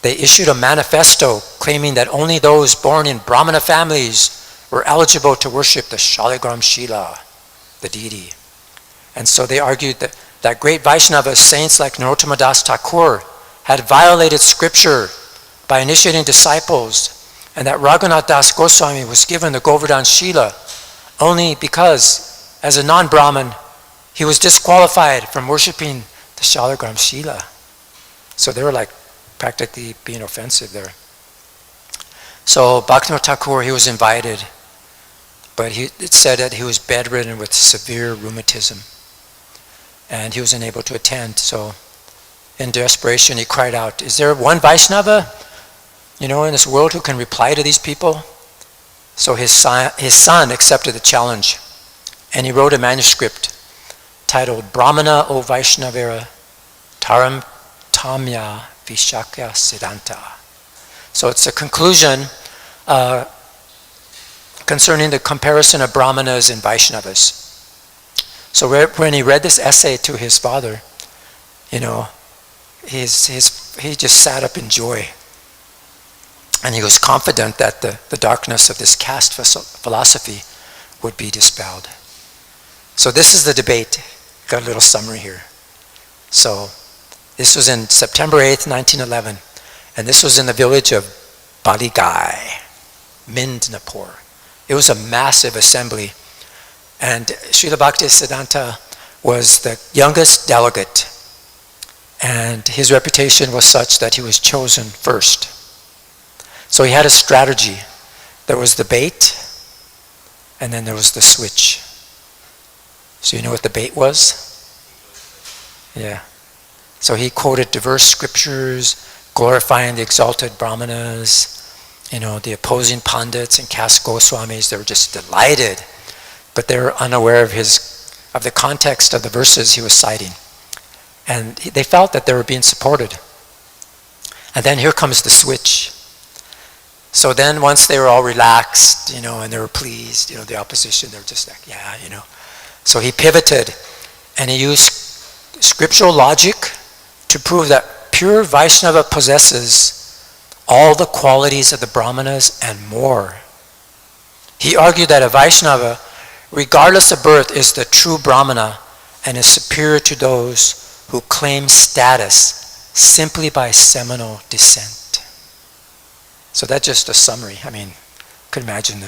A: they issued a manifesto claiming that only those born in Brahmana families were eligible to worship the Shaligram Shila, the deity. And so they argued that great Vaishnava saints like Narottama Das Thakur had violated scripture by initiating disciples, and that Raghunath Das Goswami was given the Govardhan Shila only because, as a non-Brahmin, he was disqualified from worshipping the Shaligram Shila. So they were like practically being offensive there. So Bhaktivinoda Thakur, he was invited, but it said that he was bedridden with severe rheumatism, and he was unable to attend. So in desperation, he cried out, "Is there one Vaishnava, in this world who can reply to these people?" So his son accepted the challenge, and he wrote a manuscript titled Brahmana O Vaishnavera Taram Tamya Vishakya Siddhanta. So it's a conclusion concerning the comparison of Brahmanas and Vaishnavas. So when he read this essay to his father, he just sat up in joy. And he was confident that the darkness of this caste philosophy would be dispelled. So this is the debate. Got a little summary here. So this was in September 8th, 1911. And this was in the village of Baligai, Mindnapur. It was a massive assembly. And Srila Bhaktisiddhanta was the youngest delegate. And his reputation was such that he was chosen first. So he had a strategy. There was the bait, and then there was the switch. So you know what the bait was? Yeah. So he quoted diverse scriptures, glorifying the exalted Brahmanas, the opposing Pandits and caste Goswamis. They were just delighted, but they were unaware of the context of the verses he was citing. And they felt that they were being supported. And then here comes the switch. So then once they were all relaxed, and they were pleased, the opposition, they were just like, yeah, So he pivoted, and he used scriptural logic to prove that pure Vaishnava possesses all the qualities of the Brahmanas and more. He argued that a Vaishnava, regardless of birth, is the true Brahmana and is superior to those who claim status simply by seminal descent. So that's just a summary. I mean, could imagine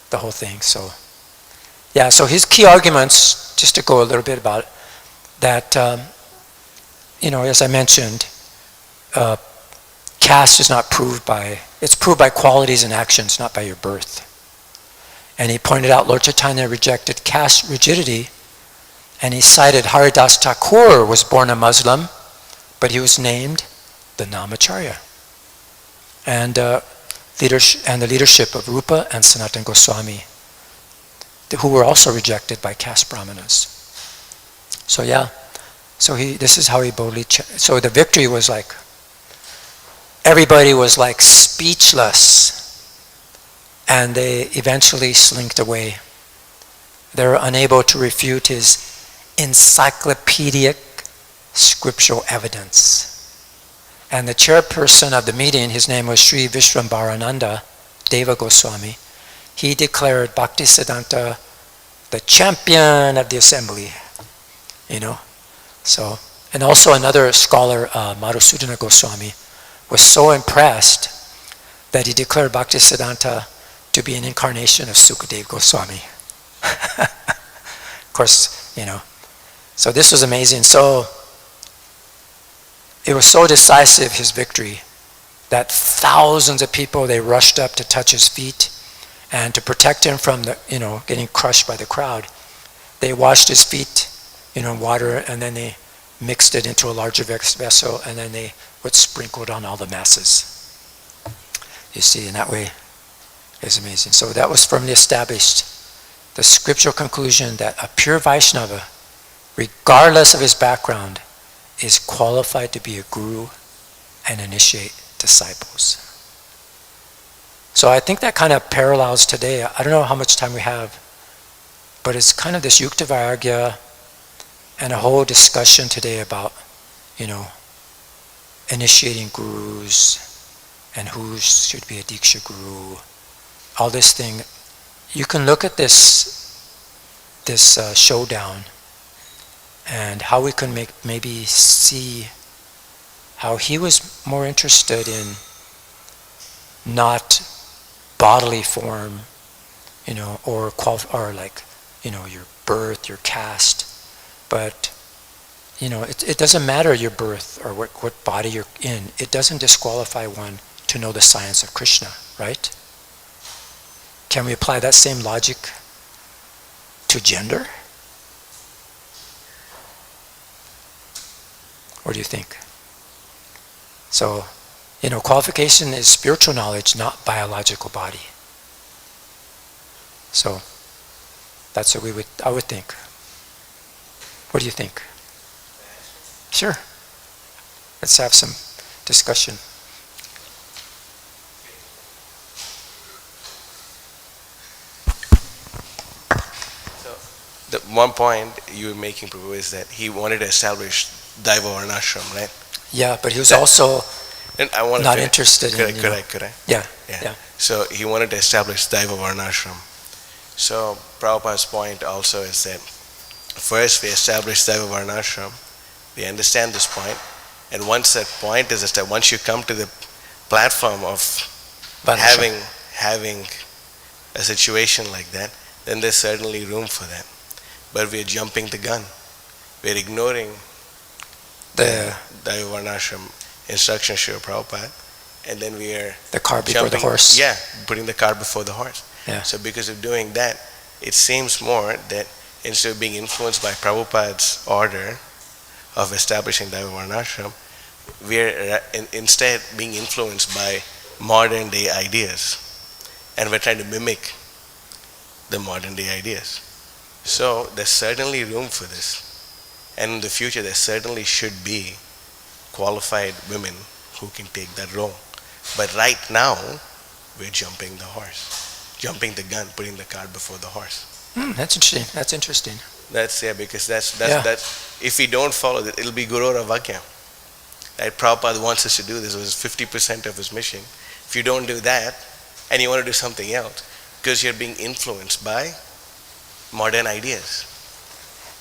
A: the whole thing. So, yeah, so his key arguments, just to go a little bit about it, that, as I mentioned, caste is not proved it's proved by qualities and actions, not by your birth. And he pointed out Lord Chaitanya rejected caste rigidity, and he cited Haridas Thakur was born a Muslim, but he was named the Namacharya. And the leadership of Rupa and Sanatana Goswami, who were also rejected by caste Brahmanas. So yeah, this is how he boldly. So the victory was like, everybody was like speechless, and they eventually slinked away. They were unable to refute his encyclopedic scriptural evidence. And the chairperson of the meeting, his name was Sri Vishvambarananda Deva Goswami, he declared Bhaktisiddhanta the champion of the assembly, So, and also another scholar, Madhusudana Goswami, was so impressed that he declared Bhaktisiddhanta to be an incarnation of Sukadeva Goswami. Of course, So this was amazing. So it was so decisive, his victory, that thousands of people, they rushed up to touch his feet, And to protect him from the, getting crushed by the crowd, they washed his feet, in water, and then they mixed it into a larger vessel, and then they would sprinkle it on all the masses. You see, in that way, it's amazing. So that was firmly established, the scriptural conclusion that a pure Vaishnava, regardless of his background, is qualified to be a guru and initiate disciples. So I think that kind of parallels today. I don't know how much time we have, but it's kind of this Yukta Vairagya and a whole discussion today about, initiating gurus and who should be a Diksha guru. All this thing, you can look at this showdown and how we can maybe see how he was more interested in not bodily form, or like, your birth, your caste, but it doesn't matter your birth or what body you're in. It doesn't disqualify one to know the science of Krishna, right? Can we apply that same logic to gender? What do you think? So, qualification is spiritual knowledge, not biological body. So, that's what I would think. What do you think? Sure. Let's have some discussion.
B: The one point you were making, Prabhu, is that he wanted to establish Daiva Varnashram, right?
A: Yeah, but he was also
B: and I want
A: not interested in...
B: Could I?
A: Yeah.
B: So he wanted to establish Daiva Varnashram. So Prabhupada's point also is that first we establish Daiva Varnashram, we understand this point, and once that point is established, once you come to the platform of having a situation like that, then there's certainly room for that. But we're jumping the gun. We're ignoring the Daiva Varnashram instruction of Srila Prabhupada, and then we are
A: the cart before the horse.
B: Yeah, putting the cart before the horse.
A: Yeah.
B: So because of doing that, it seems more that instead of being influenced by Prabhupada's order of establishing Daiva Varnashram, we're instead being influenced by modern day ideas, and we're trying to mimic the modern day ideas. So there's certainly room for this, and in the future there certainly should be qualified women who can take that role. But right now we're jumping the horse, jumping the gun, putting the cart before the horse.
A: That's interesting.
B: Because that's if we don't follow that, it'll be Guru Ravakya. Right? Prabhupada wants us to do this. It was 50% of his mission. If you don't do that and you want to do something else, because you're being influenced by modern ideas.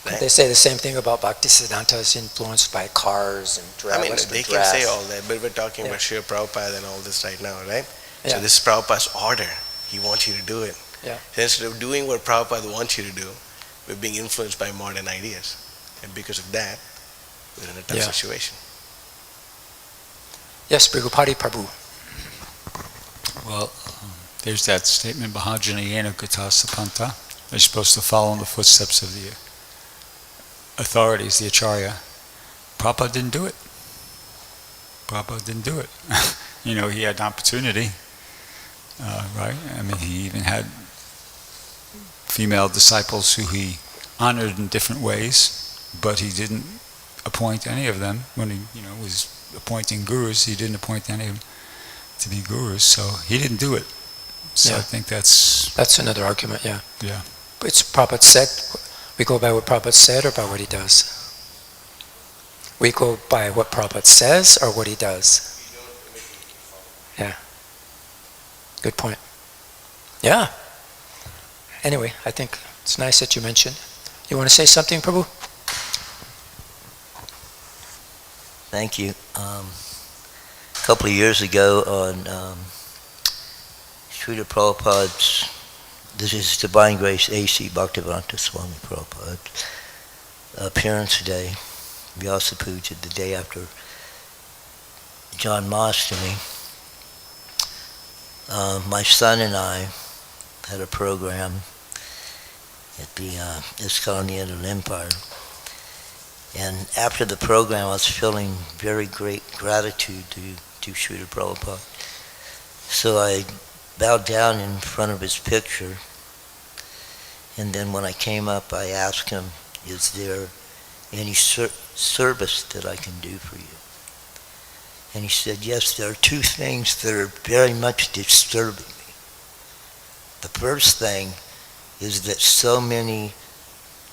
B: Right?
A: They say the same thing about Bhaktisiddhanta is influenced by cars and dress.
B: They can say all that, but we're talking about Srila Prabhupada and all this right now, right? Yeah. So this is Prabhupada's order. He wants you to do it.
A: Yeah.
B: So instead of doing what Prabhupada wants you to do, we're being influenced by modern ideas. And because of that, we're in a tough situation.
A: Yes, Brigupati Prabhu.
C: Well, there's that statement, Bhajanayena Gata Sapanta. They're supposed to follow in the footsteps of the authorities, the Acharya. Prabhupada didn't do it. He had an opportunity, right? I mean, he even had female disciples who he honored in different ways, but he didn't appoint any of them. When he was appointing gurus, he didn't appoint any of them to be gurus, so he didn't do it. So I think that's
A: another argument, yeah.
C: Yeah.
A: It's Prabhupada said, we go by what Prabhupada said or by what he does? We go by what Prabhupada says or what he does? Yeah. Good point. Yeah. Anyway, I think it's nice that you mentioned. You want to say something, Prabhu?
D: Thank you. A couple of years ago on Srila Prabhupada's, this is Divine Grace A.C. Bhaktivedanta Swami Prabhupada's appearance day, Vyasa Puja, the day after Janmashtami. My son and I had a program at the Discontinental Empire. And after the program, I was feeling very great gratitude to Srila Prabhupada. So I bowed down in front of his picture, and then when I came up, I asked him, is there any service that I can do for you? And he said, yes, there are two things that are very much disturbing me. The first thing is that so many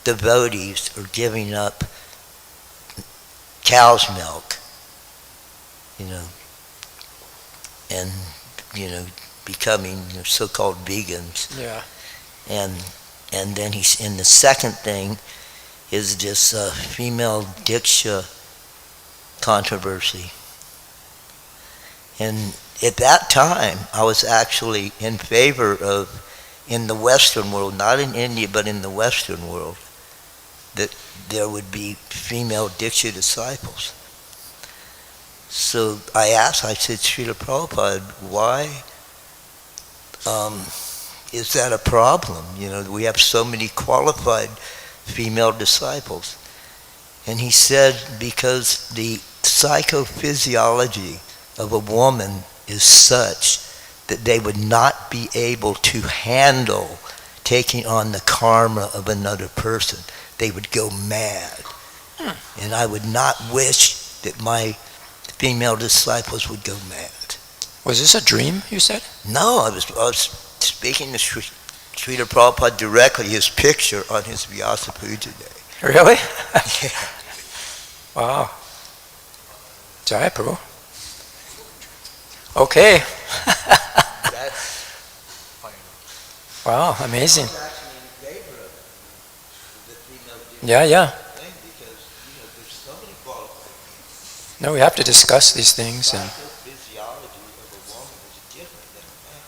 D: devotees are giving up cow's milk, and, becoming so-called vegans.
A: Yeah.
D: And then the second thing is this female Diksha controversy. And at that time, I was actually in favor of, in the Western world, not in India, but in the Western world, that there would be female Diksha disciples. So I said, Srila Prabhupada, why is that a problem? We have so many qualified female disciples. And he said, because the psychophysiology of a woman is such that they would not be able to handle taking on the karma of another person. They would go mad. And I would not wish that my female disciples would go mad.
A: Was this a dream, you said?
D: No, I was speaking to Srila Prabhupada directly, his picture on his Vyasa Puja day.
A: Really?
D: Yeah.
A: Wow. Jai Prabhu. Okay.
D: That's
A: Wow, amazing.
D: actually in favor of the female
A: Yeah.
D: thing because, there's so many qualified people.
A: No, we have to discuss these things. And
D: Physiology of a woman is different than a man.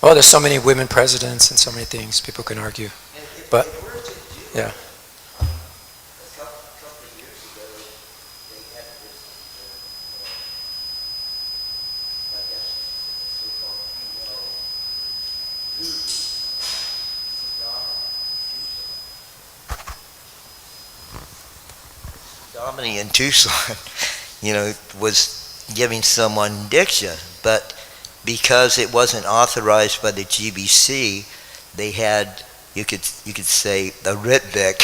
A: well, there's so many women presidents and so many things people can argue. But yeah.
D: A couple of years ago, they had this, I guess, so-called female guru, Domini in Tucson, was giving someone Diksha, but because it wasn't authorized by the GBC, they had, you could say, a Ritvik.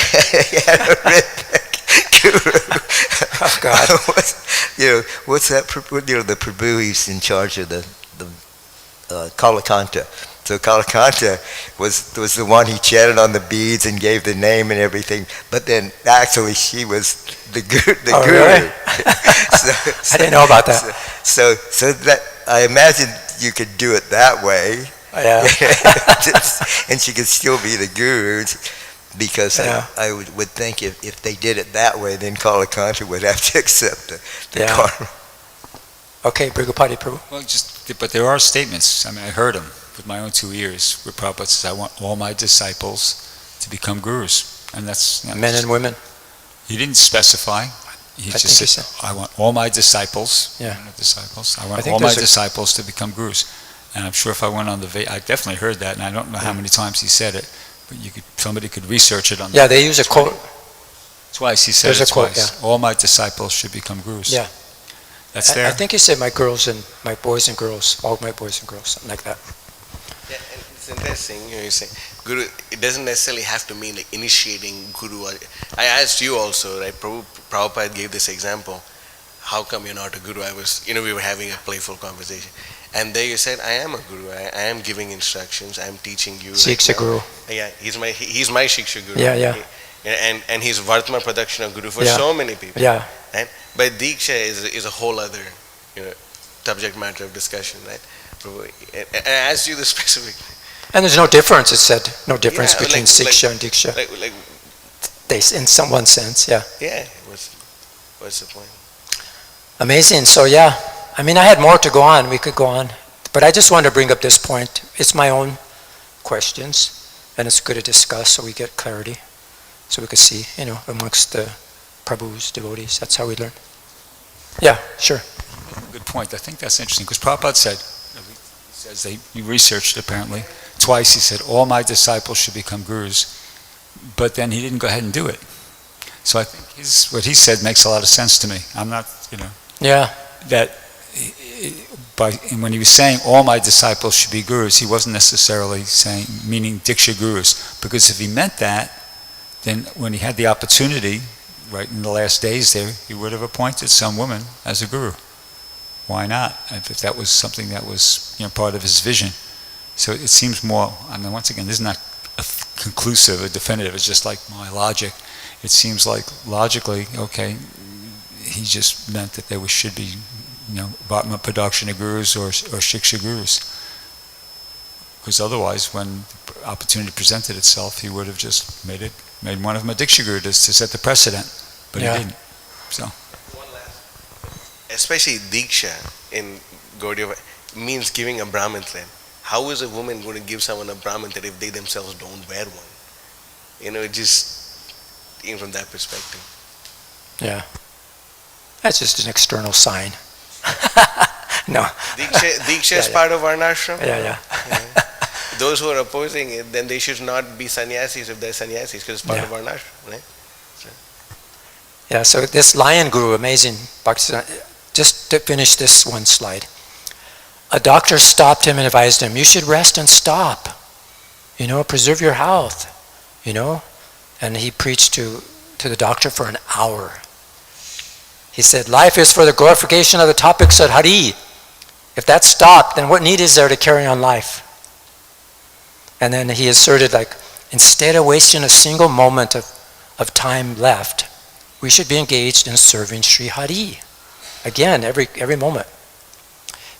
D: He had a Ritvik guru.
A: Oh, God.
D: What's that? The Prabhu, he's in charge of the Gaudacandra. So Gaudacandra was the one he chanted on the beads and gave the name and everything. But then actually she was the guru.
A: Really? I didn't know about that.
D: So that I imagine you could do it that way.
A: Yeah.
D: And she could still be the guru, because
A: Yeah.
D: I would think if they did it that way, then Gaudacandra would have to accept the
A: Yeah.
D: karma.
A: Okay, Brigupati Prabhu.
C: Well, but there are statements. I mean, I heard them with my own 2 ears, where Prabhupada says, I want all my disciples to become gurus. And that's...
A: Men and women.
C: He didn't specify. He
A: I
C: just
A: think he
C: said,
A: said-
C: I want all my disciples,
A: Yeah.
C: disciples. I
A: I
C: want
A: think
C: all my
A: there's a-
C: disciples to become gurus. And I'm sure if I went on I definitely heard that, and I don't know how many times he said it, but somebody could research it on
A: Yeah, they use a quote.
C: Twice, he said
A: There's
C: it
A: a quote,
C: twice. All my disciples should become gurus.
A: Yeah.
C: That's there.
A: I think he said my girls and my boys and girls, all my boys and girls, something like that.
B: Yeah, and it's interesting, you say, Guru, it doesn't necessarily have to mean like initiating Guru. I asked you also, right, Prabhupada gave this example, how come you're not a Guru? We were having a playful conversation. And there you said, I am a Guru, I am giving instructions, I am teaching you.
A: Shiksha Guru.
B: Yeah, he's my Shiksha Guru.
A: Yeah.
B: And he's Vartma Pradakshina Guru for
A: Yeah.
B: so many people.
A: Yeah.
B: Right? But Diksha is a whole other subject matter of discussion, right? And I asked you the specific.
A: And there's no difference, it said, no difference
B: Yeah,
A: between Siksha and Diksha.
B: Like,
A: In some one sense, yeah.
B: yeah, what's the point?
A: Amazing. So yeah, I mean, I had more to go on. We could go on, but I just wanted to bring up this point. It's my own questions, and it's good to discuss so we get clarity, so we could see, amongst the Prabhu's devotees. That's how we learn. Yeah, sure.
C: Good point. I think that's interesting, because Prabhupada said, says he researched apparently. Twice he said, all my disciples should become gurus. But then he didn't go ahead and do it. So I think what he said makes a lot of sense to me. I'm not,
A: Yeah.
C: that when he was saying all my disciples should be gurus, he wasn't necessarily meaning Diksha gurus. Because if he meant that, then when he had the opportunity, right in the last days there, he would have appointed some woman as a guru. Why not? If that was something that was part of his vision. So it seems more, once again, this is not conclusive or definitive, it's just like my logic. It seems like logically, okay, he just meant that there should be, Bhatma Padakshina gurus or Shiksha gurus. Because otherwise, when the opportunity presented itself, he would have just made one of them a Diksha guru to set the precedent. But he didn't. So.
B: One last. Especially Diksha in Gaudiya means giving a Brahmin thread. How is a woman going to give someone a Brahmin thread if they themselves don't wear one? Just even from that perspective.
A: Yeah. That's just an external sign. No.
B: Diksha is part of Varnashram?
A: Yeah.
B: Those who are opposing it, then they should not be sannyasis if they're sannyasis, because it's part of Varnashram, right?
A: Yeah, so this lion guru, amazing. Just to finish this one slide. A doctor stopped him and advised him, you should rest and stop. Preserve your health. And he preached to the doctor for an hour. He said, life is for the glorification of the topics of Hari. If that stopped, then what need is there to carry on life? And then he asserted, instead of wasting a single moment of time left, we should be engaged in serving Sri Hari. Again, every moment.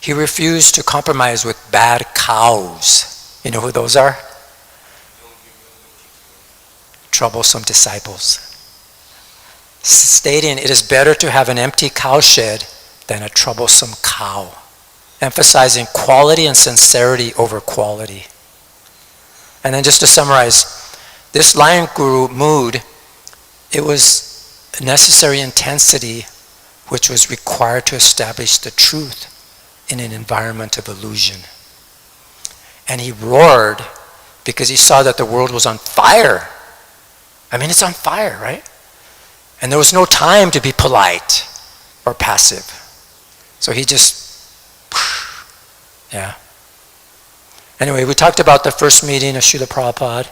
A: He refused to compromise with bad cows. You know who those are? Troublesome disciples. Stating it is better to have an empty cowshed than a troublesome cow. Emphasizing quality and sincerity over quality. And then just to summarize, this lion guru mood, it was a necessary intensity which was required to establish the truth in an environment of illusion. And he roared because he saw that the world was on fire. It's on fire, right? And there was no time to be polite or passive. So he just, Anyway, we talked about the first meeting of Srila Prabhupada.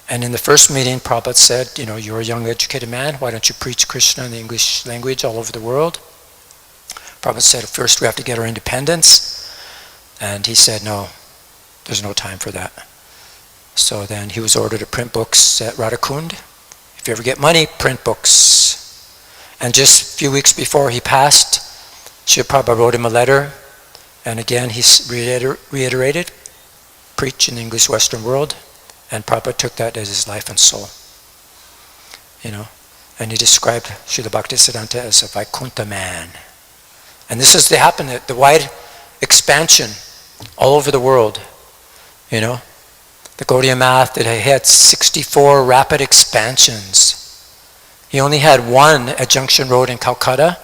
A: And in the first meeting, Prabhupada said, you're a young educated man, why don't you preach Krishna in the English language all over the world? Prabhupada said, first we have to get our independence. And he said, no, there's no time for that. So then he was ordered to print books at Radhakund. If you ever get money, print books. And just a few weeks before he passed, Srila Prabhupada wrote him a letter. And again, he reiterated, preach in the English Western world. And Prabhupada took that as his life and soul. And he described Srila Bhaktisiddhanta as a Vaikuntha man. And this is happened, the wide expansion all over the world. The Gaudiya Math, it had 64 rapid expansions. He only had one at Junction Road in Calcutta,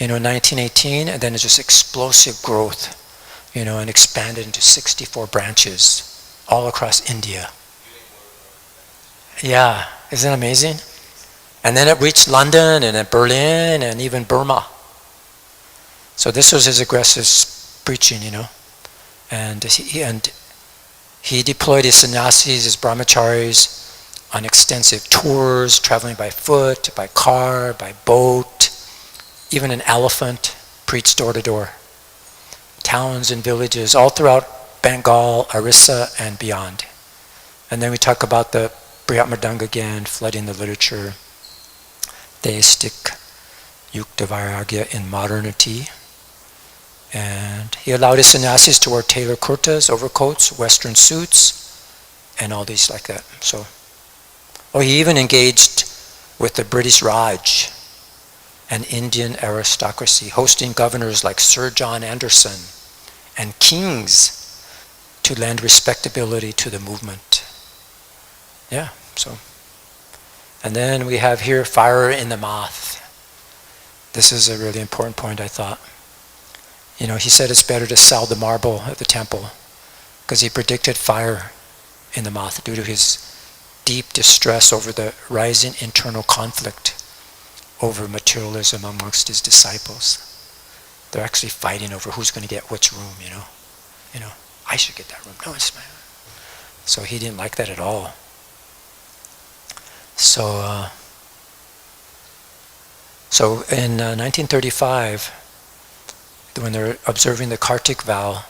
A: in 1918, and then it's just explosive growth, and expanded into 64 branches all across India. Yeah, isn't that amazing? And then it reached London and then Berlin and even Burma. So this was his aggressive preaching, and he deployed his sannyasis, his brahmacharis, on extensive tours, traveling by foot, by car, by boat, even an elephant, preached door to door. Towns and villages all throughout Bengal, Orissa, and beyond. And then we talk about the Brihat Mridanga again, flooding the literature, theistic Yukta Vairagya in modernity. And he allowed his sannyasis to wear tailor kurtas, overcoats, western suits, and all these like that. So, he even engaged with the British Raj and Indian aristocracy, hosting governors like Sir John Anderson and kings to lend respectability to the movement. Yeah, so. And then we have here fire in the mouth. This is a really important point, I thought. he said it's better to sell the marble at the temple because he predicted fire in the mouth due to his deep distress over the rising internal conflict over materialism amongst his disciples. They're actually fighting over who's going to get which room, I should get that room. No, it's mine. So he didn't like that at all. So in 1935, when they're observing the Kartik vow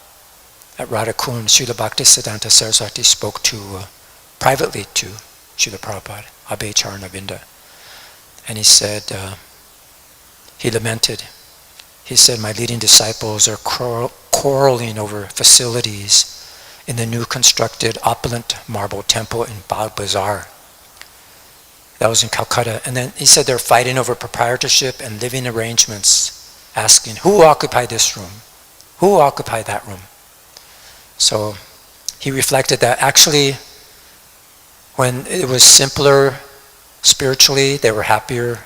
A: at Radhakund, Srila Bhaktisiddhanta Sarasvati spoke privately to Srila Prabhupada, Abhay Charanavinda. And he said, he lamented. He said, my leading disciples are quarreling over facilities in the new constructed opulent marble temple in Bagh Bazaar. That was in Calcutta. And then he said they're fighting over proprietorship and living arrangements, asking, who occupied this room? Who occupied that room? So he reflected that actually when it was simpler spiritually, they were happier.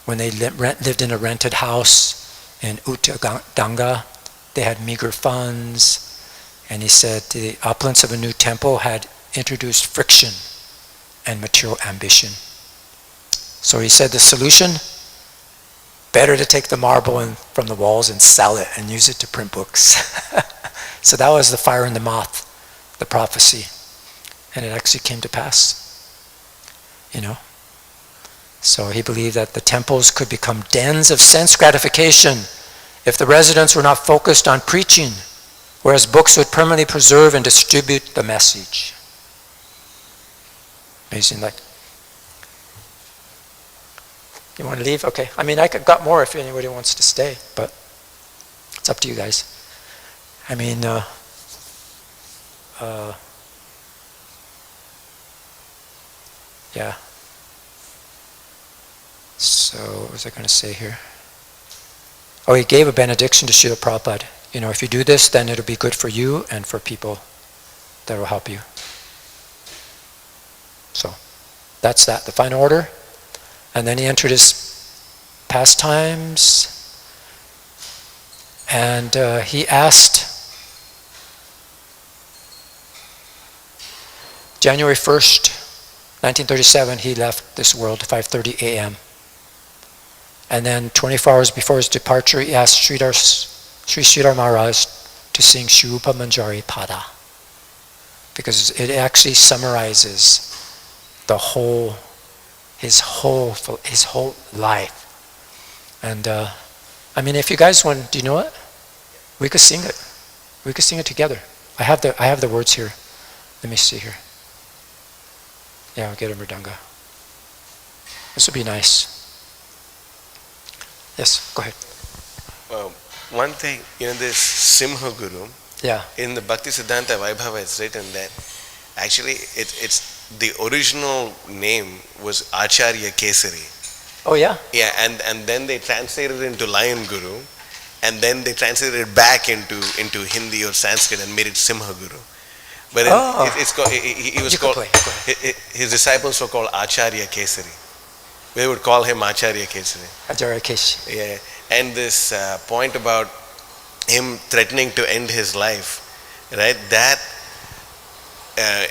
A: When they lived in a rented house in Uttaganga, they had meager funds. And he said the opulence of a new temple had introduced friction and material ambition. So he said the solution, better to take the marble from the walls and sell it and use it to print books. So that was the fire in the mouth, the prophecy. And it actually came to pass. So he believed that the temples could become dens of sense gratification if the residents were not focused on preaching, whereas books would permanently preserve and distribute the message. Amazing. You want to leave? Okay. I mean, I got more if anybody wants to stay, but it's up to you guys. I mean, yeah. So, what was I going to say here? Oh, he gave a benediction to Srila Prabhupada. If you do this, then it'll be good for you and for people that will help you. So, that's that, the final order. And then he entered his pastimes. And he asked, January 1st, 1937, he left this world at 5:30 a.m. And then 24 hours before his departure, he asked Sri Sridhar Maharaj to sing Shrupa Manjari Pada. Because it actually summarizes his whole life. And I mean, if you guys want, do you know it? We could sing it. We could sing it together. I have the words here. Let me see here. Yeah, I'll get a mridanga. This would be nice. Yes, go ahead.
B: One thing, this Simha Guru,
A: Yeah.
B: in the Bhaktisiddhanta Vaibhava, it's written that actually it's the original name was Acharya Kesari.
A: Oh yeah?
B: Yeah, and then they translated it into Lion Guru, and then they translated it back into Hindi or Sanskrit and made it Simha Guru. But it's called, he was called, his disciples were called Acharya Kesari. They would call him Acharya Kesari.
A: Acharya Kesari.
B: Yeah, and this point about him threatening to end his life, right? That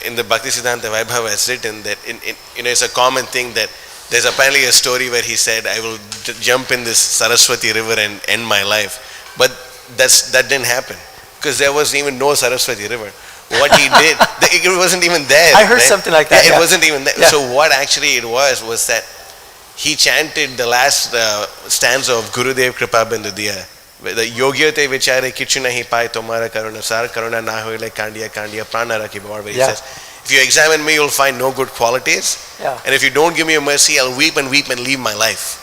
B: in the Bhaktisiddhanta Vaibhava it's written that it's a common thing that there's apparently a story where he said, I will jump in this Saraswati river and end my life. But that didn't happen because there was even no Saraswati river. What he did, it wasn't even there.
A: I heard something like that.
B: Yeah, it wasn't even there.
A: Yeah.
B: So what actually it was that he chanted the last stanza of Gurudev Kripabindu Diya. The Yogyate Vichare Kichu Nahi Pai Tomara Karuna Sar Karuna Nahoile Kandiya Prana Rakhi Bhavar, where he says, if you examine me, you'll find no good qualities.
A: Yeah.
B: And if you don't give me a mercy, I'll weep and weep and leave my life.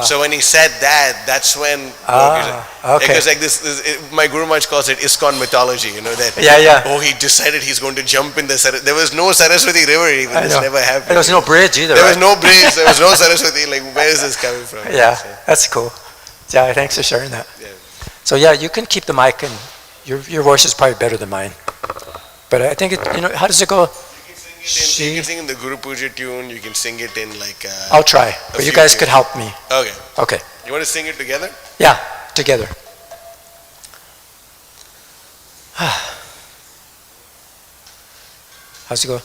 B: So when he said that, that's when
A: okay.
B: because like this my Guru Maharaj calls it ISKCON mythology, that he decided he's going to jump in the Saraswati. There was no Saraswati river even. This never happened.
A: There was no bridge either.
B: There was no bridge, there was no Saraswati. Like, where is this coming from?
A: Yeah, that's cool. Yeah, thanks for sharing that.
B: Yeah.
A: So yeah, you can keep the mic, and your voice is probably better than mine. But I think how does it go?
B: You can sing in the Guru Puja tune. You can sing it in like.
A: I'll try, but you guys could help me.
B: Okay.
A: Okay.
B: You want to sing it together?
A: Yeah, together. How's it go?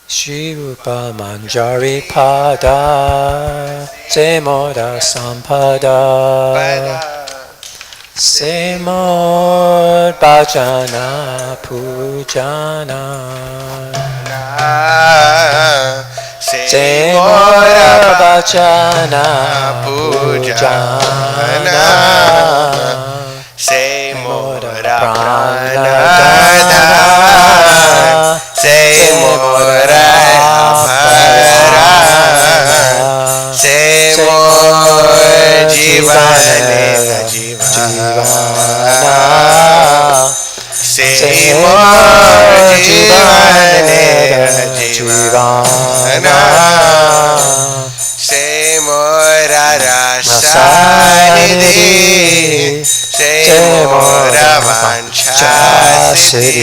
A: Shri Rupa Manjari Pada Semora Sampada Semor Bhajana Pujana Semora Bhajana Pujana
B: Semora Pranadana Semora Abhara Semor Jivane Jivana Semor Jivane Jivana Semora Rasanidhi Semora Vanchasiri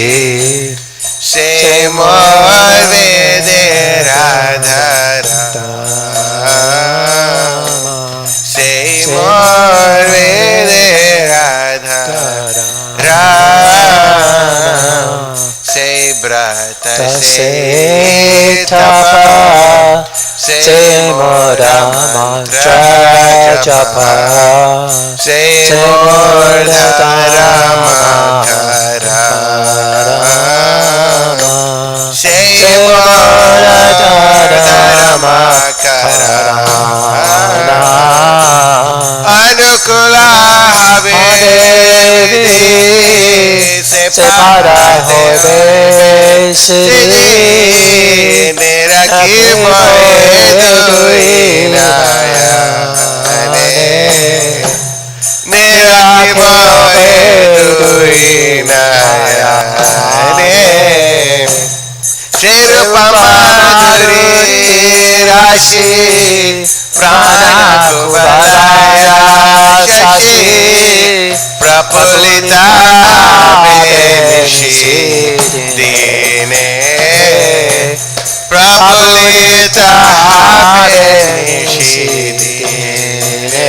B: Semor Vederadhara Semor Vederadhara Se Brata Se Tapa Semora Mantra Japa Semor Dharamakara Semor Dharamakara Anukula Havedi Separa Hove Siddhi Niraki Mohe Duinayane Niraki Mohe Duinayane Shri Rupa Madhuri Rashi Prana Kuvalaya Shashi Prapulita Benishi Dine Prapulita Benishi Dine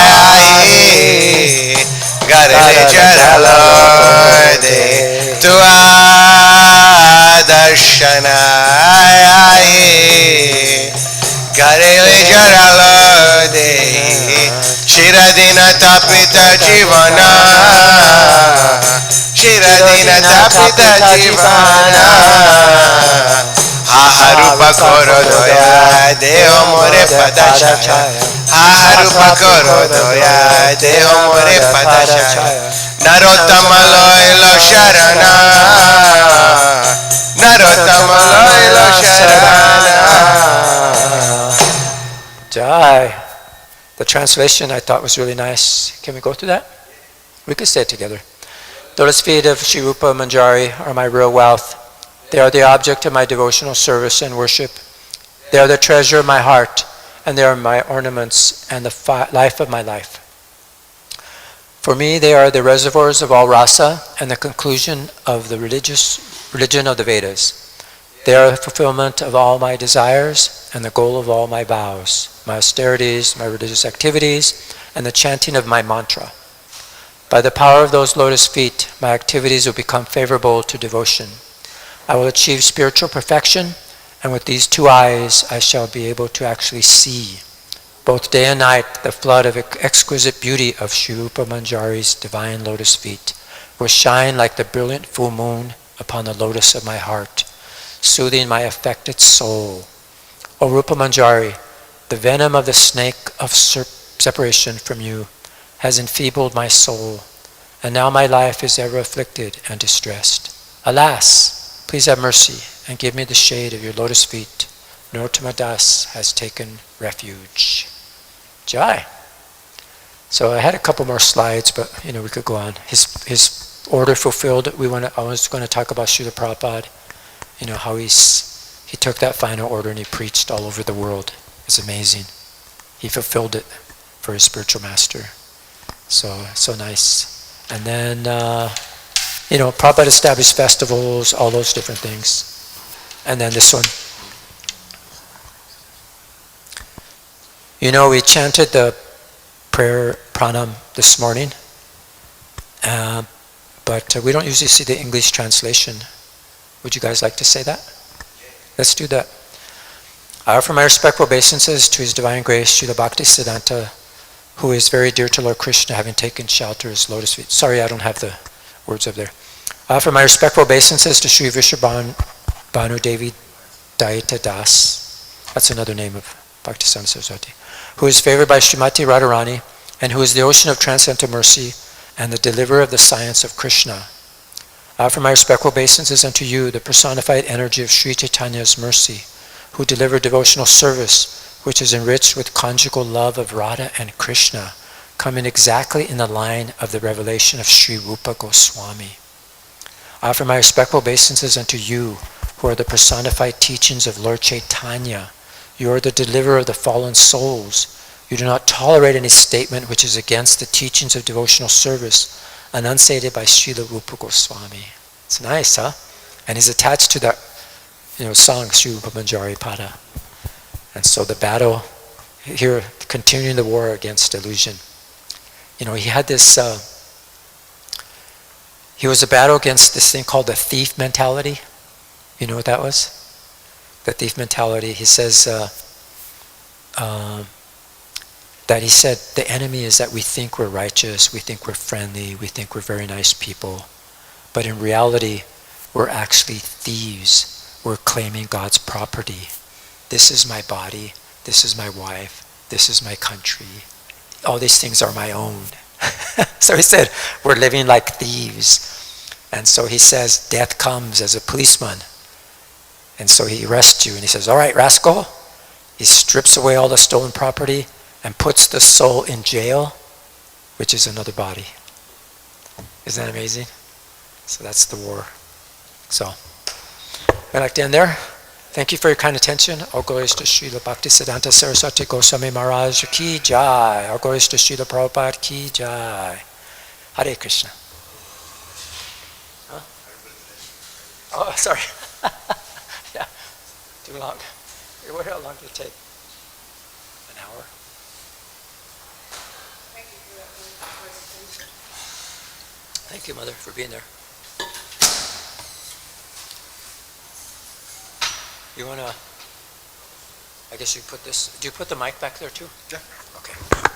B: Tuadarshanayi Garale Jaralode Tuadarshanayi Garale Jaralode Shiradina Tapita Jivana Shiradina Tapita Jivana Haharupa Koro Doya Deo More Padashaya Haharupa Koro Doya Deo More Padashaya Narottama Loilo Sharana Narottama Loilo Sharana.
A: Jai. The translation I thought was really nice. Can we go through that? We could say it together. The lotus feet of Shri Rupa Manjari are my real wealth. They are the object of my devotional service and worship. They are the treasure of my heart, and they are my ornaments and the life of my life. For me, they are the reservoirs of all rasa and the conclusion of the religion of the Vedas. They are the fulfillment of all my desires and the goal of all my vows, my austerities, my religious activities, and the chanting of my mantra. By the power of those lotus feet, my activities will become favorable to devotion. I will achieve spiritual perfection, and with these two eyes, I shall be able to actually see, both day and night, the flood of exquisite beauty of Shri Rupa Manjari's divine lotus feet will shine like the brilliant full moon upon the lotus of my heart, soothing my affected soul. O Rupa Manjari, the venom of the snake of separation from you has enfeebled my soul, and now my life is ever afflicted and distressed. Alas, please have mercy and give me the shade of your lotus feet. Narottama Das has taken refuge. Jai. So I had a couple more slides, but we could go on. His order fulfilled. I was going to talk about Srila Prabhupada. How he took that final order and he preached all over the world. It's amazing. He fulfilled it for his spiritual master. So nice. And then, Prabhupada established festivals, all those different things. And then this one. We chanted the prayer pranam this morning, but we don't usually see the English translation. Would you guys like to say that? Let's do that. I offer my respectful obeisances to His Divine Grace, Srila Bhaktisiddhanta, who is very dear to Lord Krishna, having taken shelter at His lotus feet. Sorry, I don't have the words up there. I offer my respectful obeisances to Sri Vishwabhanu Devi Daita Das, that's another name of Bhaktisiddhanta Saraswati, who is favored by Srimati Radharani, and who is the ocean of transcendental mercy and the deliverer of the science of Krishna. I offer my respectful obeisances unto you, the personified energy of Sri Chaitanya's mercy, who deliver devotional service, which is enriched with conjugal love of Radha and Krishna, coming exactly in the line of the revelation of Sri Rupa Goswami. I offer my respectful obeisances unto you, who are the personified teachings of Lord Chaitanya. You are the deliverer of the fallen souls. You do not tolerate any statement which is against the teachings of devotional service, enunciated by Srila Rupa Goswami. It's nice, huh? And he's attached to that, song, Sri Rupa Manjari Pada. And so the battle here, continuing the war against delusion. He had this, he was a battle against this thing called the thief mentality. You know what that was? The thief mentality. He says that he said the enemy is that we think we're righteous, we think we're friendly, we think we're very nice people, but in reality, we're actually thieves. We're claiming God's property. This is my body, this is my wife, this is my country. All these things are my own. So he said, we're living like thieves. And so he says, death comes as a policeman. And so he arrests you and he says, all right, rascal. He strips away all the stolen property and puts the soul in jail, which is another body. Isn't that amazing? So that's the war. So, I'd like to end there. Thank you for your kind attention. All glories to Srila Bhaktisiddhanta Sarasvati Goswami Maharaj ki jai. All glories to Srila Prabhupada ki jai. Hare Krishna. Huh? Oh, sorry. Yeah, too long. How long did it take? An hour? Thank you, Mother, for being there. You want to, I guess you put this, do you put the mic back there too?
B: Yeah.
A: Okay.